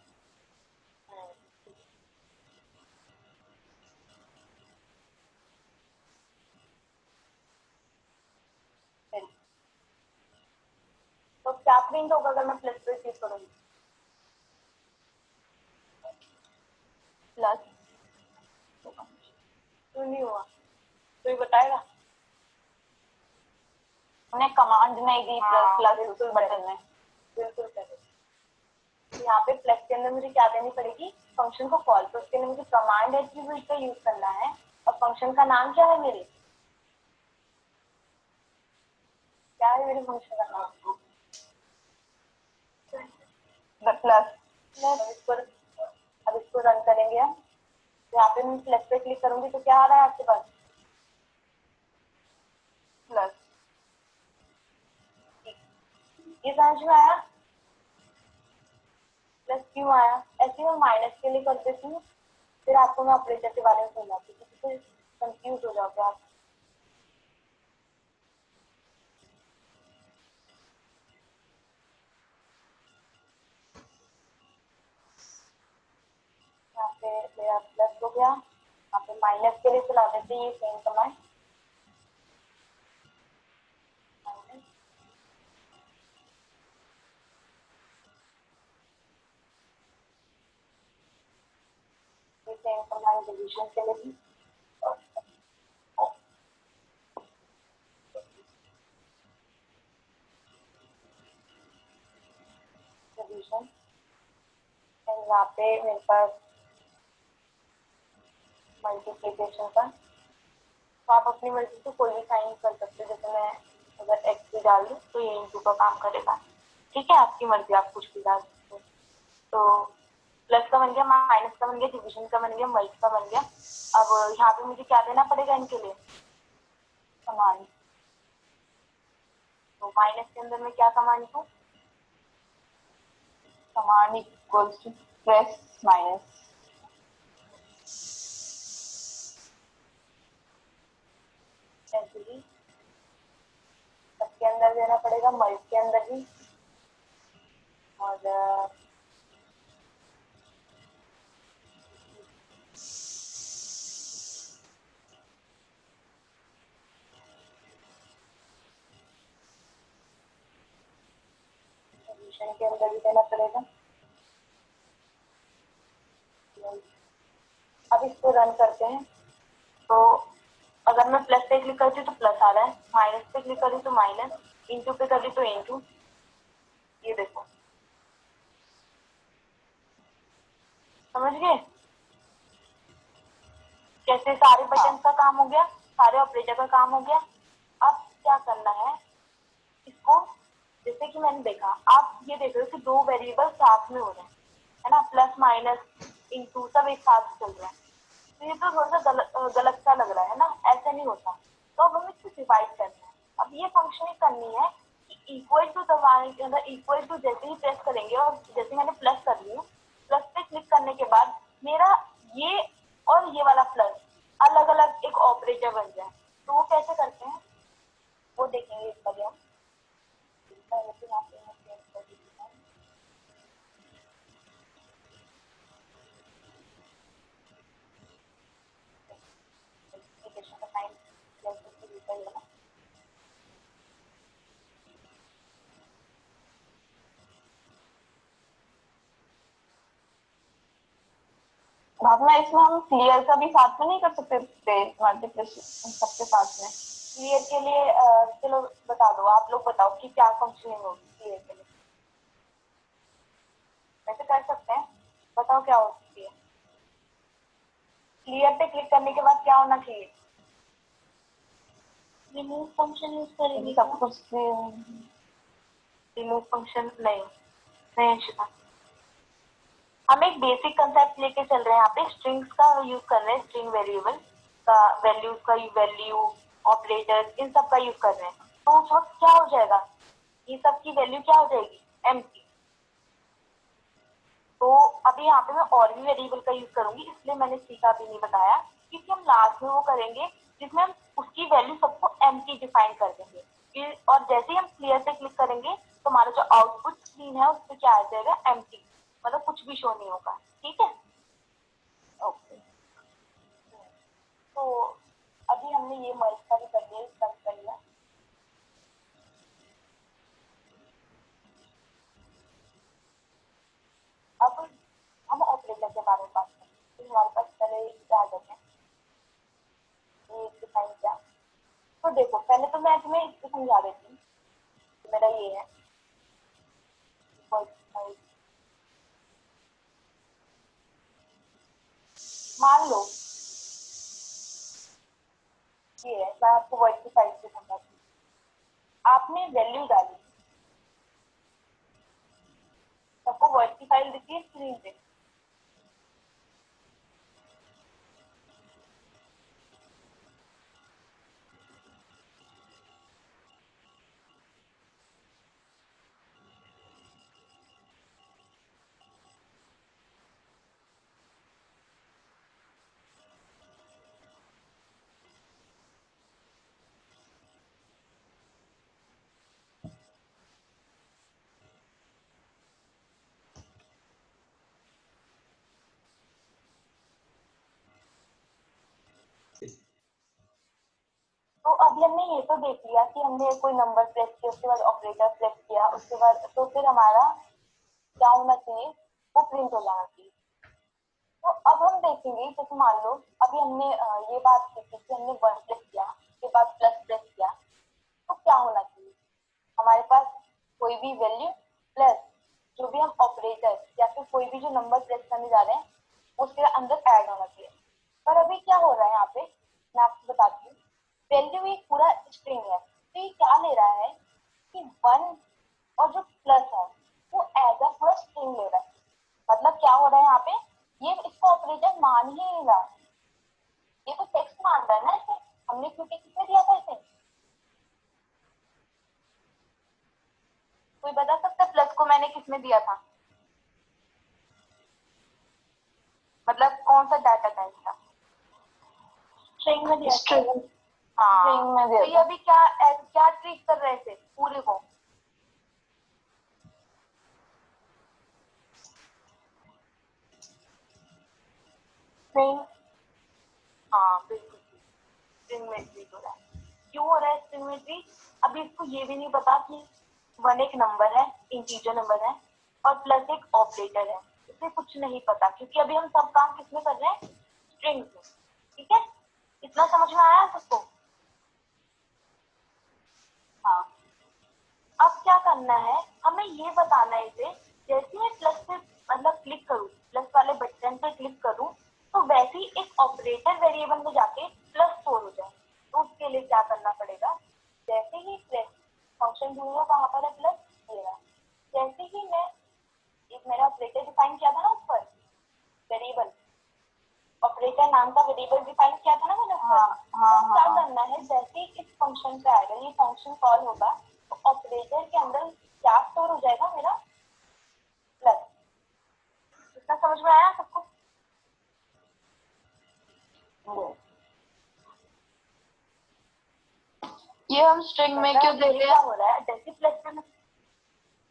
तो क्या प्रिंट होगा अगर मैं प्लस पे क्लिक करूंगी, प्लस, क्यों नहीं हुआ, तो ये बताएगा। हमने कमांड नहीं दी प्लस प्लस बटन में, बिल्कुल करें। तो यहाँ पे प्लस के अंदर मुझे क्या देनी पड़ेगी, फंक्शन को कॉल, तो उसके लिए मुझे कमांड एट्रीब्यूट का यूज करना है। और फंक्शन का नाम क्या है मेरे, क्या है मेरे फंक्शन का नाम? प्लस। अब इसको रन करेंगे हम। यहाँ पे मैं प्लस पे क्लिक करूंगी तो क्या आ रहा है आपके पास? प्लस। ये समझ में आया? प्लस क्यों आया? ऐसे मैं माइनस के लिए कर देती हूँ, फिर आपको मैं ऑपरेटर के बारे में समझाती हूँ, फिर कंफ्यूज हो जाओगे आप। यहाँ पे मेरा प्लस हो गया, यहाँ पे माइनस के लिए चला देते हैं ये सेम कमांड। ये सेम कमांड डिवीजन के लिए भी। डिवीजन यहाँ पे मेरे पास मल्टीप्लिकेशन का, तो आप अपनी मर्जी से कोई भी साइन कर सकते हो। जैसे मैं अगर एक्स भी डाल दूँ तो ये इंटू का काम करेगा, ठीक है, आपकी मर्जी, आप कुछ भी डाल सकते हो। तो प्लस का बन गया, माइनस का बन गया, डिवीजन का बन गया, मल्टी का बन गया। अब यहाँ पे मुझे क्या देना पड़ेगा इनके लिए? कमांड। तो माइनस के अंदर में क्या कमांड दूं? Command equals two plus minus. ऐसे ही सबके अंदर देना पड़ेगा, मल्टी के अंदर भी। और डिवीजन के अंदर भी देना पड़ेगा। अब इसको रन करते हैं। तो अगर मैं प्लस पे क्लिक करती हूँ तो प्लस आ रहा है, माइनस पे क्लिक करी तो माइनस, इंटू पे करी तो इंटू। ये देखो, समझ गए कैसे सारे बटन का काम हो गया, सारे ऑपरेटर का काम हो गया। अब क्या करना है इसको? जैसे कि मैंने देखा, आप ये देख रहे हो कि दो वेरिएबल साथ में हो रहे हैं, है ना, प्लस माइनस इंटू सब एक साथ चल रहा है। तो ये तो थोड़ा सा गलत सा लग रहा है ना, ऐसे नहीं होता। तो अब हमें इसको डिवाइड करना है। अब ये फंक्शन करनी है कि इक्वल टू दबाने के अंदर, इक्वल टू जैसे ही प्रेस करेंगे और जैसे मैंने प्लस कर ली, प्लस पे क्लिक करने के बाद मेरा ये और ये वाला प्लस अलग अलग एक ऑपरेटर बन जाए। तो वो कैसे करते हैं वो देखेंगे इस पर हम। भावना, इसमें हम क्लियर का भी साथ में नहीं कर सकते? मल्टीप्लिकेशन सबके साथ में। क्लियर के लिए चलो बता दो, आप लोग बताओ कि क्या फंक्शनिंग होगी क्लियर के लिए। वैसे कर सकते हैं, बताओ क्या हो सकती है। क्लियर पे क्लिक करने के बाद क्या होना चाहिए? रिमूव फंक्शन यूज करेंगे सब कुछ रिमूव फंक्शन नहीं अंशिता, हम एक बेसिक कंसेप्ट लेके चल रहे हैं। यहाँ पे स्ट्रिंग्स का यूज कर रहे हैं, स्ट्रिंग वेरिएबल का वैल्यूज का वैल्यू ऑपरेटर इन सब का यूज कर रहे हैं। तो उस वक्त क्या हो जाएगा, ये सब की वैल्यू क्या हो जाएगी? एम्प्टी। तो अभी यहाँ पे मैं और भी वेरिएबल का यूज करूंगी, इसलिए मैंने सी का भी नहीं बताया, क्योंकि हम लास्ट में वो करेंगे जिसमें हम उसकी वैल्यू सबको एम्प्टी डिफाइन कर देंगे। और जैसे ही हम क्लियर पे क्लिक करेंगे तो हमारा जो आउटपुट स्क्रीन है उस पर क्या आ जाएगा? एम्प्टी, मतलब कुछ भी शो नहीं होगा। ठीक है, ओके। तो अभी हमने ये मर्ज का भी कर लिया, सब कर लिया। अब हम ऑपरेटर के बारे में बात करते हैं। तो हमारे पास पहले क्या जाते हैं, ये डिफाइन किया। तो देखो, पहले तो मैं तुम्हें इसको समझा देती हूँ। मेरा ये है, मान लो ये है, मैं आपको वर्ड की साइज से समझाती हूँ। आपने वैल्यू डाली, सबको वर्ड की फाइल दिखी है स्क्रीन पे? तो अभी हमने ये तो देख लिया कि हमने कोई नंबर प्रेस किया, उसके बाद ऑपरेटर प्रेस किया, उसके बाद तो फिर हमारा क्या होना चाहिए, वो प्रिंट हो जाना चाहिए। तो अब हम देखेंगे, जैसे मान लो अभी हमने ये बात की थी कि हमने वन प्रेस किया, उसके बाद प्लस प्रेस किया, तो क्या होना चाहिए, हमारे पास कोई भी वैल्यू प्लस जो भी हम ऑपरेटर या फिर कोई भी जो नंबर प्रेस करने जा रहे हैं उसके अंदर ऐड होना चाहिए। पर अभी क्या हो रहा है यहाँ पे, मैं आपको बताती हूँ। वैल्यू एक पूरा स्ट्रिंग है, तो ये क्या ले रहा है कि वन और जो प्लस है वो एज अ पूरा स्ट्रिंग ले रहा है। मतलब क्या हो रहा है यहाँ पे, ये इसको ऑपरेटर मान ही नहीं रहा, ये तो टेक्स्ट मान रहा है ना इसे। हमने क्योंकि किसमें दिया था इसे, कोई बता सकता है प्लस को मैंने किसमें दिया था, मतलब कौन सा डाटा था इसका? स्ट्रिंग में दिया, स्ट्रिंग। हाँ स्ट्रिंग में दिया। तो ये अभी क्या क्या ट्रीट कर रहे थे पूरे को, स्ट्रिंग। हाँ बिल्कुल स्ट्रिंग में ट्रीट हो रहा है। क्यों हो रहा है स्ट्रिंग में ट्रीट? अभी इसको ये भी नहीं पता कि वन एक नंबर है, इंटीजर नंबर है, और प्लस एक ऑपरेटर है, इसे कुछ नहीं पता, क्योंकि अभी हम सब काम किसमें कर रहे हैं, स्ट्रिंग में। ठीक है, इतना समझ में आया सबको? हाँ, अब क्या करना है, हमें ये बताना है इसे, जैसे मैं प्लस पे मतलब क्लिक करूँ, प्लस वाले बटन पे क्लिक करूँ, तो वैसे ही एक ऑपरेटर वेरिएबल में जाके प्लस स्टोर हो जाए। तो उसके लिए क्या करना पड़ेगा, जैसे ही प्लस फंक्शन ढूंढूंगा कहाँ पर है प्लस, ये रहा। जैसे ही मैं एक मेरा ऑपरेटर डिफाइन किया था ना ऊपर, वेरिएबल, ऑपरेटर नाम का वेरिएबल डिफाइन किया था ना मैंने ऊपर। तो क्या करना है, जैसे ही इस फंक्शन पे आएगा, ये फंक्शन कॉल होगा, तो ऑपरेटर के अंदर क्या स्टोर हो जाएगा, मेरा प्लस। इतना समझ में आया सबको? ये हम स्ट्रिंग में क्यों दे रहे क्या हैं? हो रहा है, जैसे प्लस में,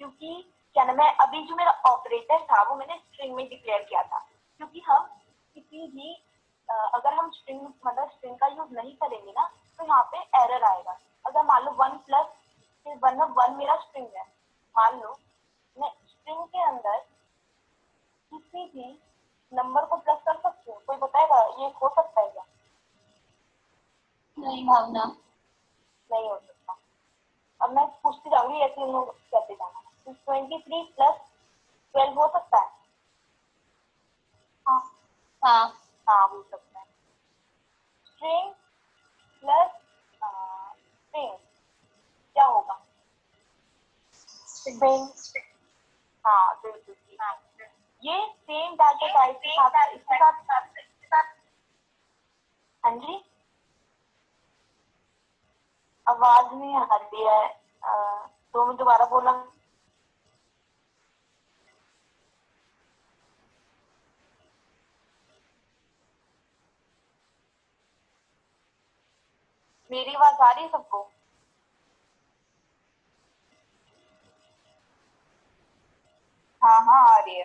क्योंकि क्या नाम है, अभी जो मेरा ऑपरेटर था वो मैंने स्ट्रिंग में डिक्लेयर किया था, क्योंकि हम किसी भी अगर हम स्ट्रिंग मतलब स्ट्रिंग का यूज नहीं करेंगे ना, तो यहाँ पे एरर आएगा। अगर मान लो वन प्लस फिर वन मेरा स्ट्रिंग है, मान लो मैं स्ट्रिंग के अंदर किसी भी नंबर को प्लस कर सकती हूँ, कोई बताएगा ये हो सकता है क्या? नहीं भावना। नहीं हो सकता। अब मैं पूछती जाऊंगी ऐसे इन लोग कहते जाना, 23 प्लस 12 हो सकता है? हाँ हाँ हाँ हो सकता है। स्ट्रिंग प्लस स्ट्रिंग क्या होगा, स्ट्रिंग। हाँ बिल्कुल ठीक। ये सेम डाटा टाइप के साथ इसके साथ, हाँ जी आवाज नहीं आ रही है, 2 मिनट दोबारा बोला। मेरी आवाज आ रही है सबको? हाँ हाँ आ रही है।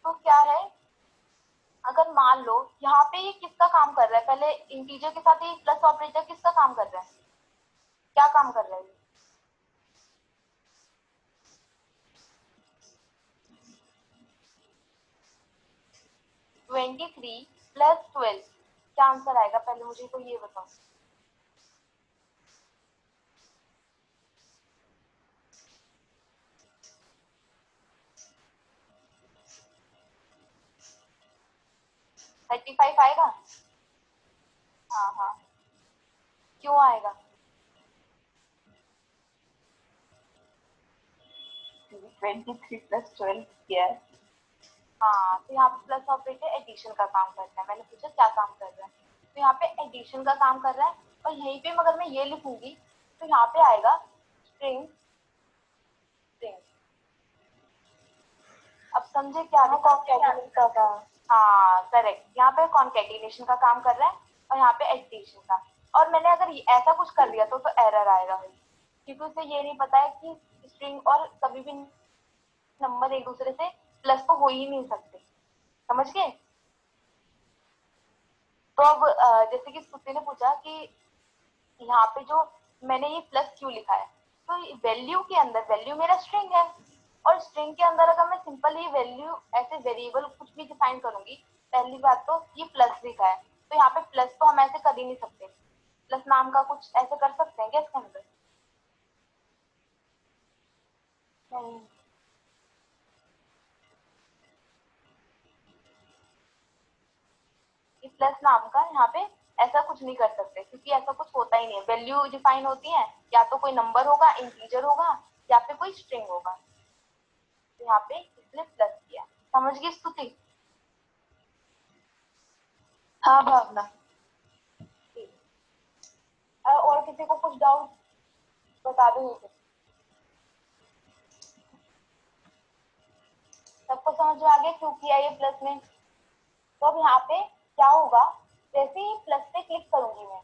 तो क्या है, अगर मान लो यहाँ पे ये किसका काम कर रहा है, पहले इंटीजर के साथ ये प्लस ऑपरेटर किसका काम कर रहा है, क्या काम कर रहा है? 23 प्लस 12 क्या आंसर आएगा, पहले मुझे तो ये बताओ। 35 आएगा? हाँ हाँ क्यों आएगा? 23 + 12 किया है। हाँ, तो यहाँ पे प्लस ऑपरेटर एडिशन का काम करता है। मैंने पूछा क्या काम कर रहा है, तो यहाँ पे एडिशन का काम कर रहा है। और यहीं पे अगर मैं ये लिखूंगी तो यहाँ पे आएगा स्ट्रिंग स्ट्रिंग। अब समझे क्या कॉन्कैटिनेट का काम। हाँ करेक्ट, यहाँ पे कॉन्कैटिनेशन का काम कर रहा है और यहाँ पे एडिशन का। और मैंने अगर ऐसा कुछ कर दिया तो एरर आएगा भाई, क्योंकि उसे ये नहीं पता है कि स्ट्रिंग और कभी भी नंबर एक दूसरे से प्लस तो हो ही नहीं सकते। समझ गए? तो अब जैसे कि स्तुति ने पूछा कि यहाँ पे जो मैंने ये प्लस क्यों लिखा है, तो वैल्यू के अंदर, वैल्यू मेरा स्ट्रिंग है और स्ट्रिंग के अंदर अगर मैं सिंपल ही वैल्यू ऐसे वेरिएबल कुछ भी डिफाइन करूंगी, पहली बात तो ये प्लस लिखा है तो यहाँ पे प्लस तो हम ऐसे कर ही नहीं सकते। प्लस नाम का कुछ ऐसे कर सकते हैं क्या इसके अंदर? नहीं, कि प्लस नाम का यहाँ पे ऐसा कुछ नहीं कर सकते, क्योंकि ऐसा कुछ होता ही नहीं है। वैल्यू डिफाइन होती है या तो कोई नंबर होगा, इंटीजर होगा, या फिर कोई स्ट्रिंग होगा। तो यहाँ पे इसलिए प्लस किया। समझ गई स्तुति? हाँ भावना। और किसी को कुछ डाउट बता दो। सबको समझ में आ गया क्यों किया ये प्लस में? तो अब यहाँ पे क्या होगा, जैसे ही प्लस पे क्लिक करूंगी मैं,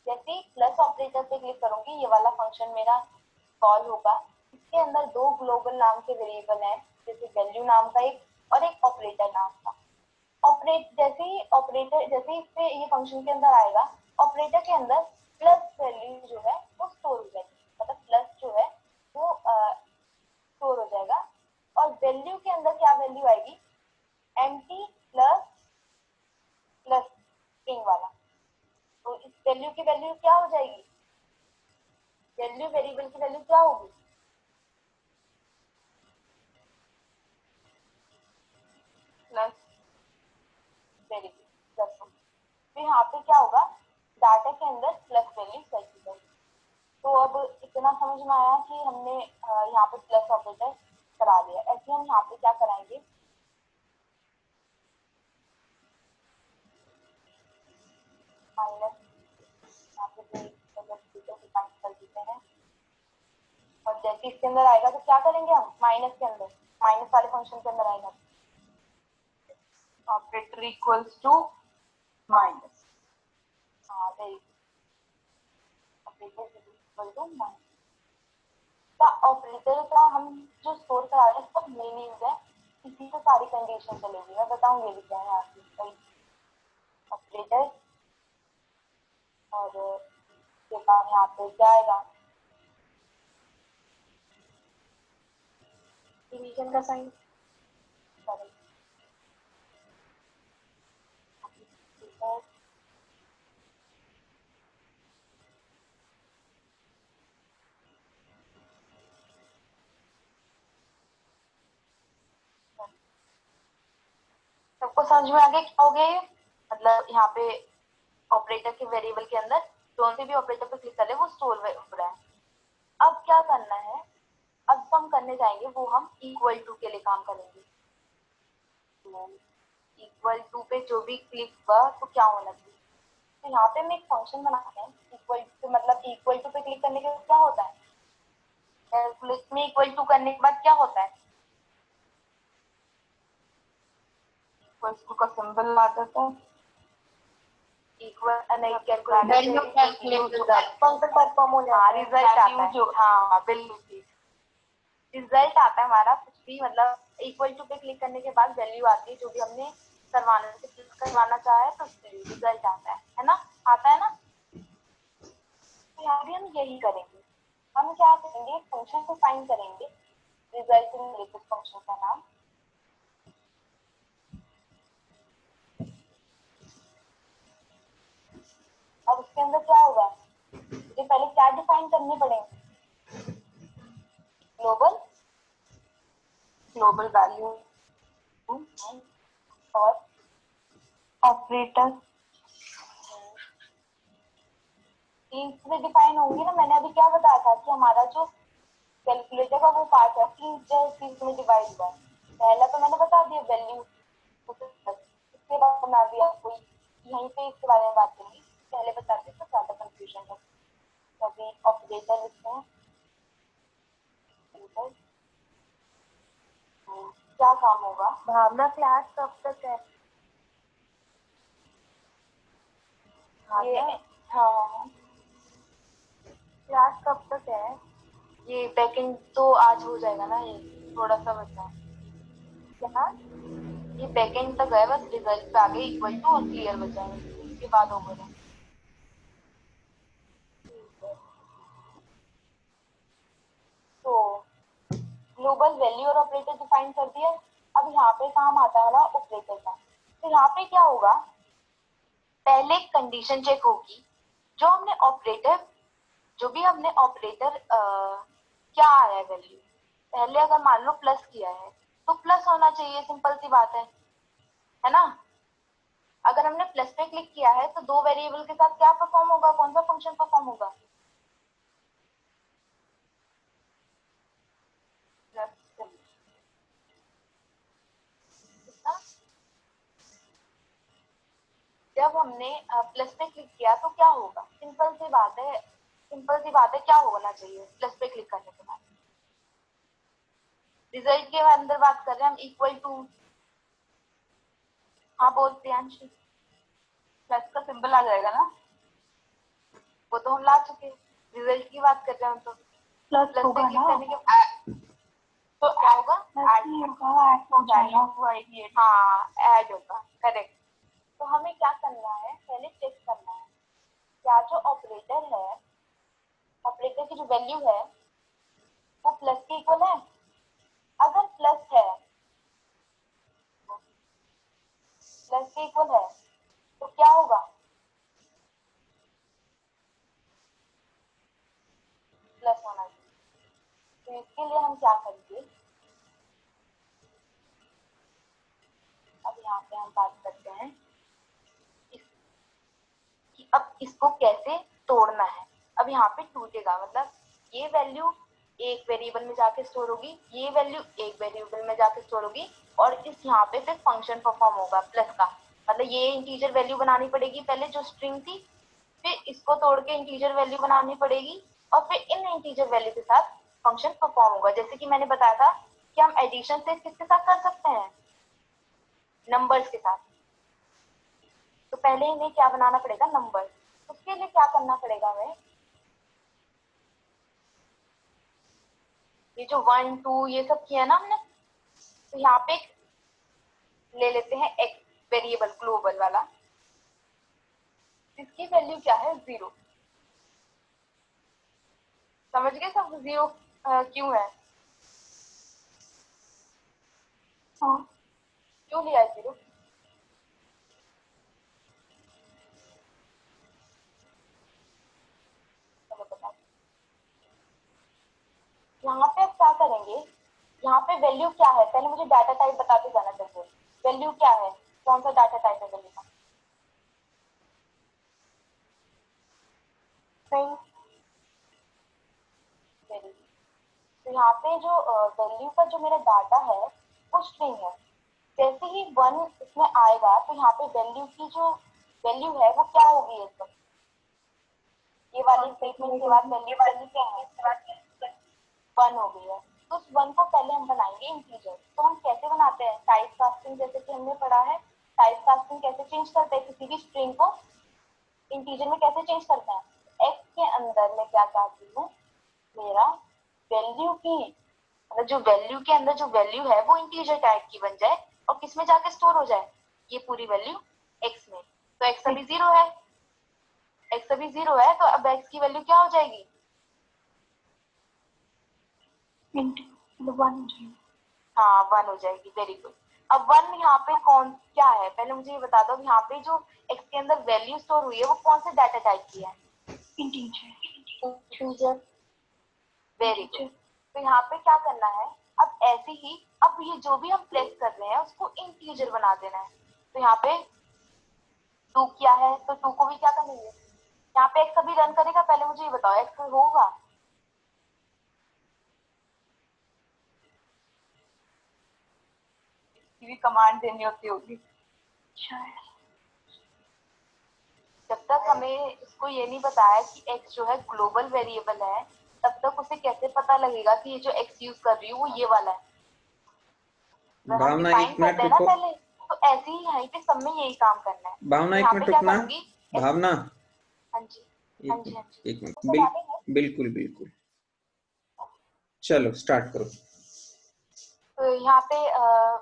जैसे ही प्लस ऑपरेटर पे क्लिक करूंगी, ये वाला फंक्शन मेरा कॉल होगा। इसके अंदर दो ग्लोबल नाम के वेरिएबल है, जैसे वैल्यू नाम का एक और एक ऑपरेटर नाम का। जैसे ही इस पे ये फंक्शन के अंदर आएगा, ऑपरेटर के अंदर प्लस वैल्यू जो है वो स्टोर हो जाएगी, मतलब प्लस जो है वो स्टोर हो जाएगा। और वैल्यू के अंदर क्या वैल्यू आएगी, एम्प्टी प्लस प्लस स्ट्रिंग वाला। तो इस वैल्यू की वैल्यू क्या हो जाएगी, वैल्यू वेरिएबल की वैल्यू क्या होगी, प्लस वेरिएबल प्लस। तो यहाँ पे क्या होगा, डाटा के अंदर प्लस वैल्यू सेट की जाएगी। तो अब इतना समझ में आया कि हमने यहाँ पे प्लस ऑपरेटर करा लिया। ऐसे हम यहाँ पे क्या कराएंगे, माइनस यहाँ पे डिफाइन कर देते हैं। और जैसे इसके अंदर आएगा तो क्या करेंगे हम, माइनस के अंदर, माइनस वाले फंक्शन के अंदर आएगा ऑपरेटर इक्वल्स टू माइनस। हाँ very operator equal to minus का। ऑपरेटर का हम जो स्टोर करा रहे हैं इसका मेन यूज है, इसी से सारी कंडीशन चलेगी। मैं बताऊँ ये भी क्या है आपकी ऑपरेटर। और उसके बाद यहाँ पे क्या आएगा, डिवीजन का साइन। सबको समझ में आ गया क्या हो गया ये? मतलब यहाँ पे ऑपरेटर के वेरिएबल के अंदर कौन से भी ऑपरेटर पे क्लिक कर ले वो स्टोर हो रहा है। अब क्या करना है, अब हम करने जाएंगे वो हम इक्वल टू के लिए काम करेंगे। तो इक्वल टू पे जो भी क्लिक हुआ तो क्या होना चाहिए, तो यहाँ पे हम एक फंक्शन बनाते हैं इक्वल टू, मतलब इक्वल टू पे क्लिक करने के बाद क्या होता है, कैलकुलेट में इक्वल टू करने के बाद क्या होता है, इक्वल्स टू का सिंबल आ जाता है। इक्वल नहीं वैल्यू कैलकुलेट हो जाती है। फंक्शन परफॉर्म हो जाता है, रिजल्ट आता है जो, हाँ बिल्कुल रिजल्ट आता है हमारा कुछ भी, मतलब इक्वल टू पे क्लिक करने के बाद वैल्यू आती है जो भी हमने करवाना चाहे तो रिजल्ट आता है ना, आता है ना। तो यहाँ भी हम यही करेंगे, हम क्या करेंगे, फंक्शन को फाइंड करेंगे, रिजल्ट में लिखो फंक्शन का नाम। अब उसके अंदर क्या होगा, मुझे पहले क्या डिफाइन करने पड़ेंगे, ग्लोबल वैल्यू और ऑपरेटर। तीन से डिफाइन होंगी ना। मैंने अभी क्या बताया था कि हमारा जो कैलकुलेटर का वो दो पार्ट है, तीन चीज में डिवाइड हुआ है। पहला तो मैंने बता दिया वैल्यू, इसके बाद मैं भी आपको यहीं पे इसके बारे में बात करूंगी, पहले बताते तो ज्यादा कंफ्यूजन है। अभी ऑपरेटर लिखते हैं, क्या काम होगा। भावना क्लास कब तक है? ये हाँ, क्लास कब तक है? ये बैकएंड तो आज हो जाएगा ना, ये थोड़ा सा बचा है। क्या? ये बैकएंड तक है, बस रिजल्ट पे आगे इक्वल टू और क्लियर बचा है, इसके बाद ओवर है। तो ग्लोबल वैल्यू और ऑपरेटर डिफाइन कर दिया। अब यहाँ पे काम आता है ना ऑपरेटर का। तो यहाँ पे क्या होगा, पहले कंडीशन चेक होगी, जो हमने ऑपरेटर, जो भी हमने ऑपरेटर क्या आया है वैल्यू, पहले अगर मान लो प्लस किया है तो प्लस होना चाहिए, सिंपल सी बात है ना। अगर हमने प्लस पे क्लिक किया है तो दो वेरिएबल के साथ क्या परफॉर्म होगा, कौन सा फंक्शन परफॉर्म होगा, जब हमने प्लस पे क्लिक किया तो क्या होगा, सिंपल सी बात है, सिंपल सी बात है, क्या होना चाहिए प्लस पे क्लिक करने के बाद। रिजल्ट के अंदर बात कर रहे हैं हम, इक्वल टू, हाँ बोल प्रियांशी, प्लस का सिंबल आ जाएगा ना? वो तो हम ला चुके, रिजल्ट की बात कर रहे हैं हम तो। प्लस प्लस होगा पे क्लिक ना? करने के तो क्या होगा, ऐड हो जाएगा। हाँ ऐड होगा, करेक्ट। तो हमें क्या करना है, पहले चेक करना है क्या जो ऑपरेटर है, ऑपरेटर की जो वैल्यू है वो प्लस के इक्वल है। अगर प्लस है, प्लस के इक्वल है तो क्या होगा, प्लस होना चाहिए। तो इसके लिए हम क्या करेंगे, अब यहाँ पे हम बात करते हैं कि अब इसको कैसे तोड़ना है। अब यहाँ पे टूटेगा, मतलब ये वैल्यू एक वेरिएबल में जाके स्टोर होगी, ये वैल्यू एक वेरिएबल में जाके स्टोर होगी, और इस यहाँ पे फिर फंक्शन परफॉर्म होगा प्लस का, मतलब ये इंटीजर वैल्यू बनानी पड़ेगी पहले जो स्ट्रिंग थी, फिर इसको तोड़ के इंटीजर वैल्यू बनानी पड़ेगी, और फिर इन इंटीजर वैल्यू के साथ फंक्शन परफॉर्म होगा। जैसे कि मैंने बताया था कि हम एडिशन से किसके साथ कर सकते हैं, नंबर्स के साथ। तो पहले हमें क्या बनाना पड़ेगा, नंबर। उसके लिए क्या करना पड़ेगा हमें, ये जो 1 2 ये सब किया ना हमने, तो यहाँ पे ले लेते हैं एक्स वेरिएबल ग्लोबल वाला, इसकी वैल्यू क्या है 0। समझ गए सब, 0 क्यों है, हाँ। क्यों लिया है 0, यहाँ पे अब क्या करेंगे, यहाँ पे वैल्यू क्या है, पहले मुझे डाटा टाइप बताते जाना चाहिए, वैल्यू क्या है, कौन सा डाटा टाइप है वैल्यू का, सही। तो यहाँ पे जो वैल्यू का जो मेरा डाटा है वो स्ट्रिंग है। जैसे ही 1 इसमें आएगा तो यहाँ पे वैल्यू की जो वैल्यू है वो क्या होगी, एकदम ये वाली स्टेटमेंट के बाद वैल्यू क्या है, 1 हो गई है। तो उस 1 को पहले हम बनाएंगे इंटीजर। तो हम कैसे बनाते हैं, टाइप कास्टिंग, जैसे कि हमने पढ़ा है टाइप कास्टिंग कैसे चेंज करते हैं, किसी भी स्ट्रिंग को इंटीजर में कैसे चेंज करते हैं। एक्स के अंदर मैं क्या चाहती हूँ, मेरा वैल्यू की, मतलब जो वैल्यू के अंदर जो वैल्यू है वो इंटीजर टाइप की बन जाए, और किस में जाके स्टोर हो जाए, ये पूरी वैल्यू एक्स में। तो एक्स अभी 0 है, एक्स अभी 0 है, तो अब एक्स की वैल्यू क्या हो जाएगी, 1 हाँ 1 हो जाएगी, वेरी गुड। अब 1 यहाँ पे कौन क्या है, पहले मुझे ये बता दो, यहाँ पे जो एक्स के अंदर वैल्यू स्टोर हुई है वो कौन से डाटा टाइप की है, इंटीजर। Very good. तो यहाँ पे क्या करना है, अब ऐसे ही अब ये जो भी हम प्लेस कर रहे हैं उसको इंटीजर बना देना है। तो यहाँ पे 2 क्या है, तो 2 को भी क्या करेंगे, यहाँ पे एक्स अभी रन करेगा, पहले मुझे ये बताओ एक्स होगा, की भी कमांड देनी होती होगी शायद। जब तक हमें इसको ये नहीं बताया कि x जो है ग्लोबल वेरिएबल है, तब तक उसे कैसे पता लगेगा कि ये जो x यूज कर रही हूँ वो ये वाला है। अगर हम भावना डिफाइन एक करते मिनट हैं ना रुको। पहले, तो ऐसे ही यहीं पे सब में यही काम करना है। भावना तो एक यहाँ मिनट पे क्या रुकना। करूंगी? भावना हाँ जी, हाँ एक जी, हाँ मिनट, जी, एक मिनट, कुछ बता देंगे। बिल्कुल बिल्कुल। चलो स्टार्ट करो। तो यहाँ पे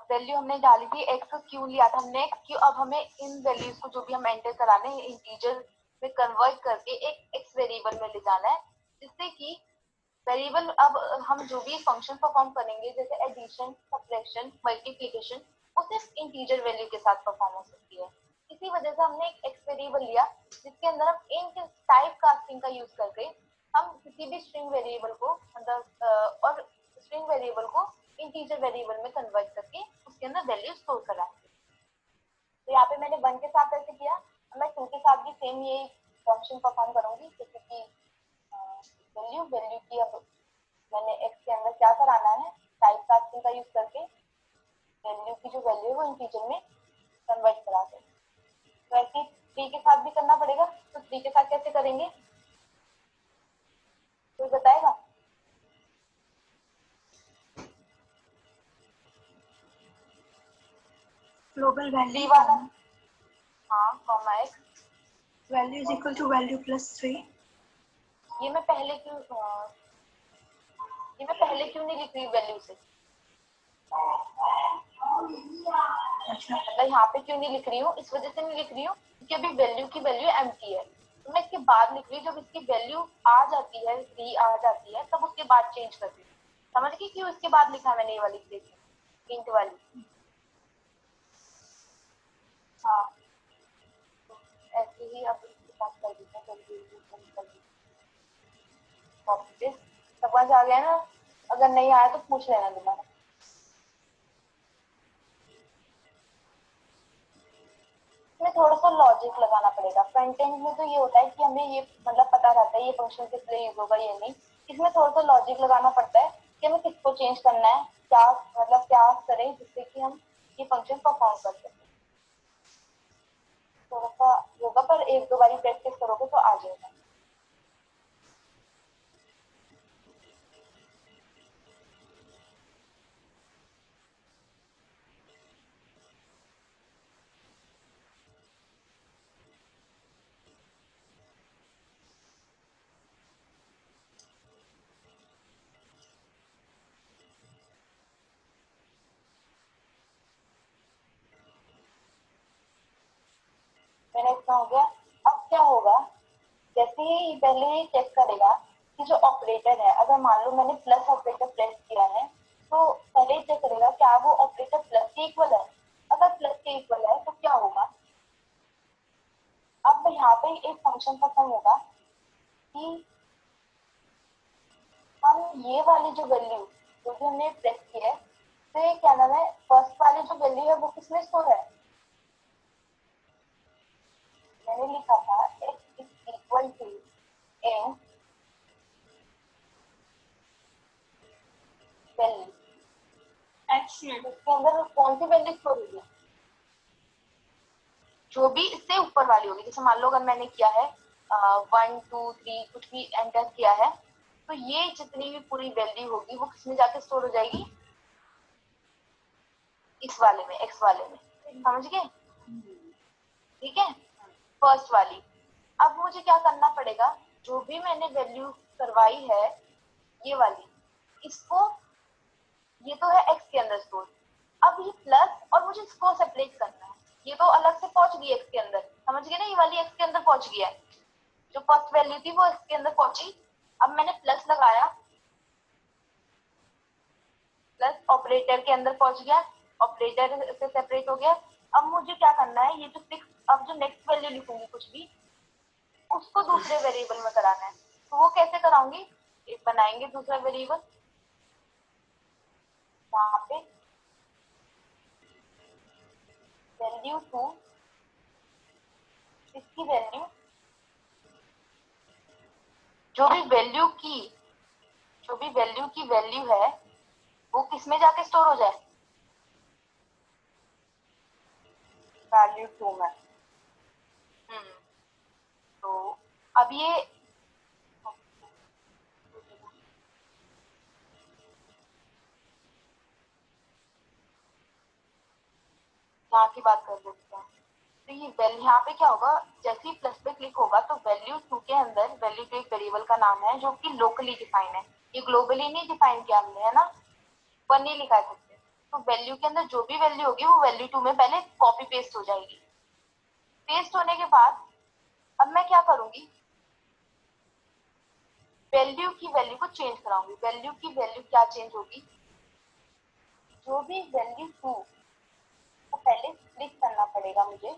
वैल्यू हमने डाली थी, x क्यों लिया था हमने x क्यों। अब हमें इन वैल्यूज को जो भी हम एंटर कराने हैं इंटीजर में कन्वर्ट करके एक x वेरिएबल में ले जाना है, जिससे कि वेरिएबल अब हम जो भी फंक्शन परफॉर्म करेंगे जैसे एडिशन, सब्ट्रैक्शन, मल्टीप्लिकेशन, वो सिर्फ इंटीजर वैल्यू के साथ परफॉर्म हो सकती है। इसी वजह से हमने एक x वेरिएबल लिया जिसके अंदर हम इंट टाइप कास्टिंग का यूज करके हम किसी भी स्ट्रिंग वेरिएबल को मतलब और स्ट्रिंग वेरिएबल को इंटीजर वेरिएबल में कन्वर्ट करके उसके अंदर वैल्यू स्टोर कराएंगे। तो यहाँ पे मैंने 1 के साथ ऐसे किया, मैं 2 के साथ भी सेम ये फंक्शन परफॉर्म करूंगी। जैसे कि वैल्यू की अब मैंने x के अंदर क्या कराना है, टाइप कास्टिंग का यूज करके वैल्यू की जो वैल्यू है वो इंटीजर में कन्वर्ट करा दे। तो ऐसे 3 के साथ भी करना पड़ेगा। तो 3 के साथ कैसे करेंगे, कोई बताएगा? ग्लोबल वैल्यू वाला, हाँ, comma x, value is equal to value plus 3। ये मैं पहले क्यों नहीं लिख रही वैल्यू से, अच्छा, मतलब यहाँ पे क्यों नहीं लिख रही हूँ, इस वजह से नहीं लिख रही हूँ क्योंकि अभी वैल्यू की वैल्यू एम्प्टी है। तो मैं इसके बाद लिख रही हूँ, जब इसकी वैल्यू आ जाती है 3 आ जाती है तब उसके बाद चेंज कर रही हूँ। समझ गई क्यों इसके बाद लिखा मैंने ये वाली देखी इंट वाली। हाँ, तो ऐसे ही अब इसके साथ कर देते हैं, समझ आ गया ना? अगर नहीं आया तो पूछ लेना दोबारा। इसमें थोड़ा सा लॉजिक लगाना पड़ेगा। फ्रंट एंड में तो ये होता है कि हमें ये मतलब पता रहता है ये फंक्शन किस लिए यूज होगा ये नहीं। इसमें थोड़ा सा लॉजिक लगाना पड़ता है कि हमें किसको चेंज करना है, क्या मतलब क्या करें जिससे कि हम ये फंक्शन परफॉर्म कर सकें। थोड़ा सा होगा पर 1-2 बारी प्रैक्टिस करोगे तो आ जाएगा। मैंने इतना हो गया। अब क्या होगा, जैसे ही पहले ही चेक करेगा कि जो ऑपरेटर है, अगर मान लो मैंने प्लस ऑपरेटर प्रेस किया है तो पहले ही चेक करेगा क्या वो ऑपरेटर प्लस के इक्वल है। अगर प्लस के इक्वल है तो क्या होगा, अब यहाँ पे एक फंक्शन परफॉर्म होगा कि हम ये वाली जो वैल्यू जो भी हमने प्रेस की है, तो ये क्या नाम है, फर्स्ट वाली जो वैल्यू है वो किसमें स्टोर है। मैंने लिखा था x is equal to in value, इसके अंदर कौन सी वैल्यू स्टोर होगी, जो भी इससे ऊपर वाली होगी। जैसे मान लो अगर मैंने किया है 1 2 3 कुछ भी एंटर किया है, तो ये जितनी भी पूरी वैल्यू होगी वो किसमें जाके स्टोर हो जाएगी, इस वाले में, एक्स वाले में। समझ गए? ठीक है, फर्स्ट वाली। अब मुझे क्या करना पड़ेगा, जो भी मैंने वैल्यू करवाई है ये वाली, इसको, ये तो है एक्स के अंदर स्टोर, अब ये प्लस और मुझे इसको सेपरेट करना है। ये तो अलग से पहुंच गई एक्स के अंदर, समझ गए ना, ये वाली एक्स के अंदर पहुंच गई है, जो फर्स्ट वैल्यू थी वो एक्स के अंदर पहुंची। अब मैंने प्लस लगाया, प्लस ऑपरेटर के अंदर पहुंच गया, ऑपरेटर से सेपरेट हो गया। अब मुझे क्या करना है, ये जो 6, अब जो नेक्स्ट वैल्यू लिखूंगी कुछ भी, उसको दूसरे वेरिएबल में कराना है। तो वो कैसे कराऊंगी, एक बनाएंगे दूसरा वेरिएबल, यहाँ पे वैल्यू 2, इसकी वैल्यू, जो भी वैल्यू की वैल्यू है वो किस में जाके स्टोर हो जाए, वैल्यू 2 में। तो अब ये यहाँ की बात कर लेते हैं। तो ये यहाँ पे क्या होगा, जैसे ही प्लस पे क्लिक होगा तो वैल्यू 2 के अंदर वैल्यू 2 एक वेरिएबल का नाम है जो कि लोकली डिफाइन है, ये ग्लोबली नहीं डिफाइन किया हमने, है ना, पर नहीं लिखा है सकते। तो वैल्यू के अंदर जो भी वैल्यू होगी वो वैल्यू 2 में पहले कॉपी पेस्ट हो जाएगी। पेस्ट होने के बाद अब मैं क्या करूंगी, वैल्यू की वैल्यू को चेंज कराऊंगी। वैल्यू की वैल्यू क्या चेंज होगी, जो भी वैल्यू 2 को पहले स्प्लिट करना पड़ेगा मुझे।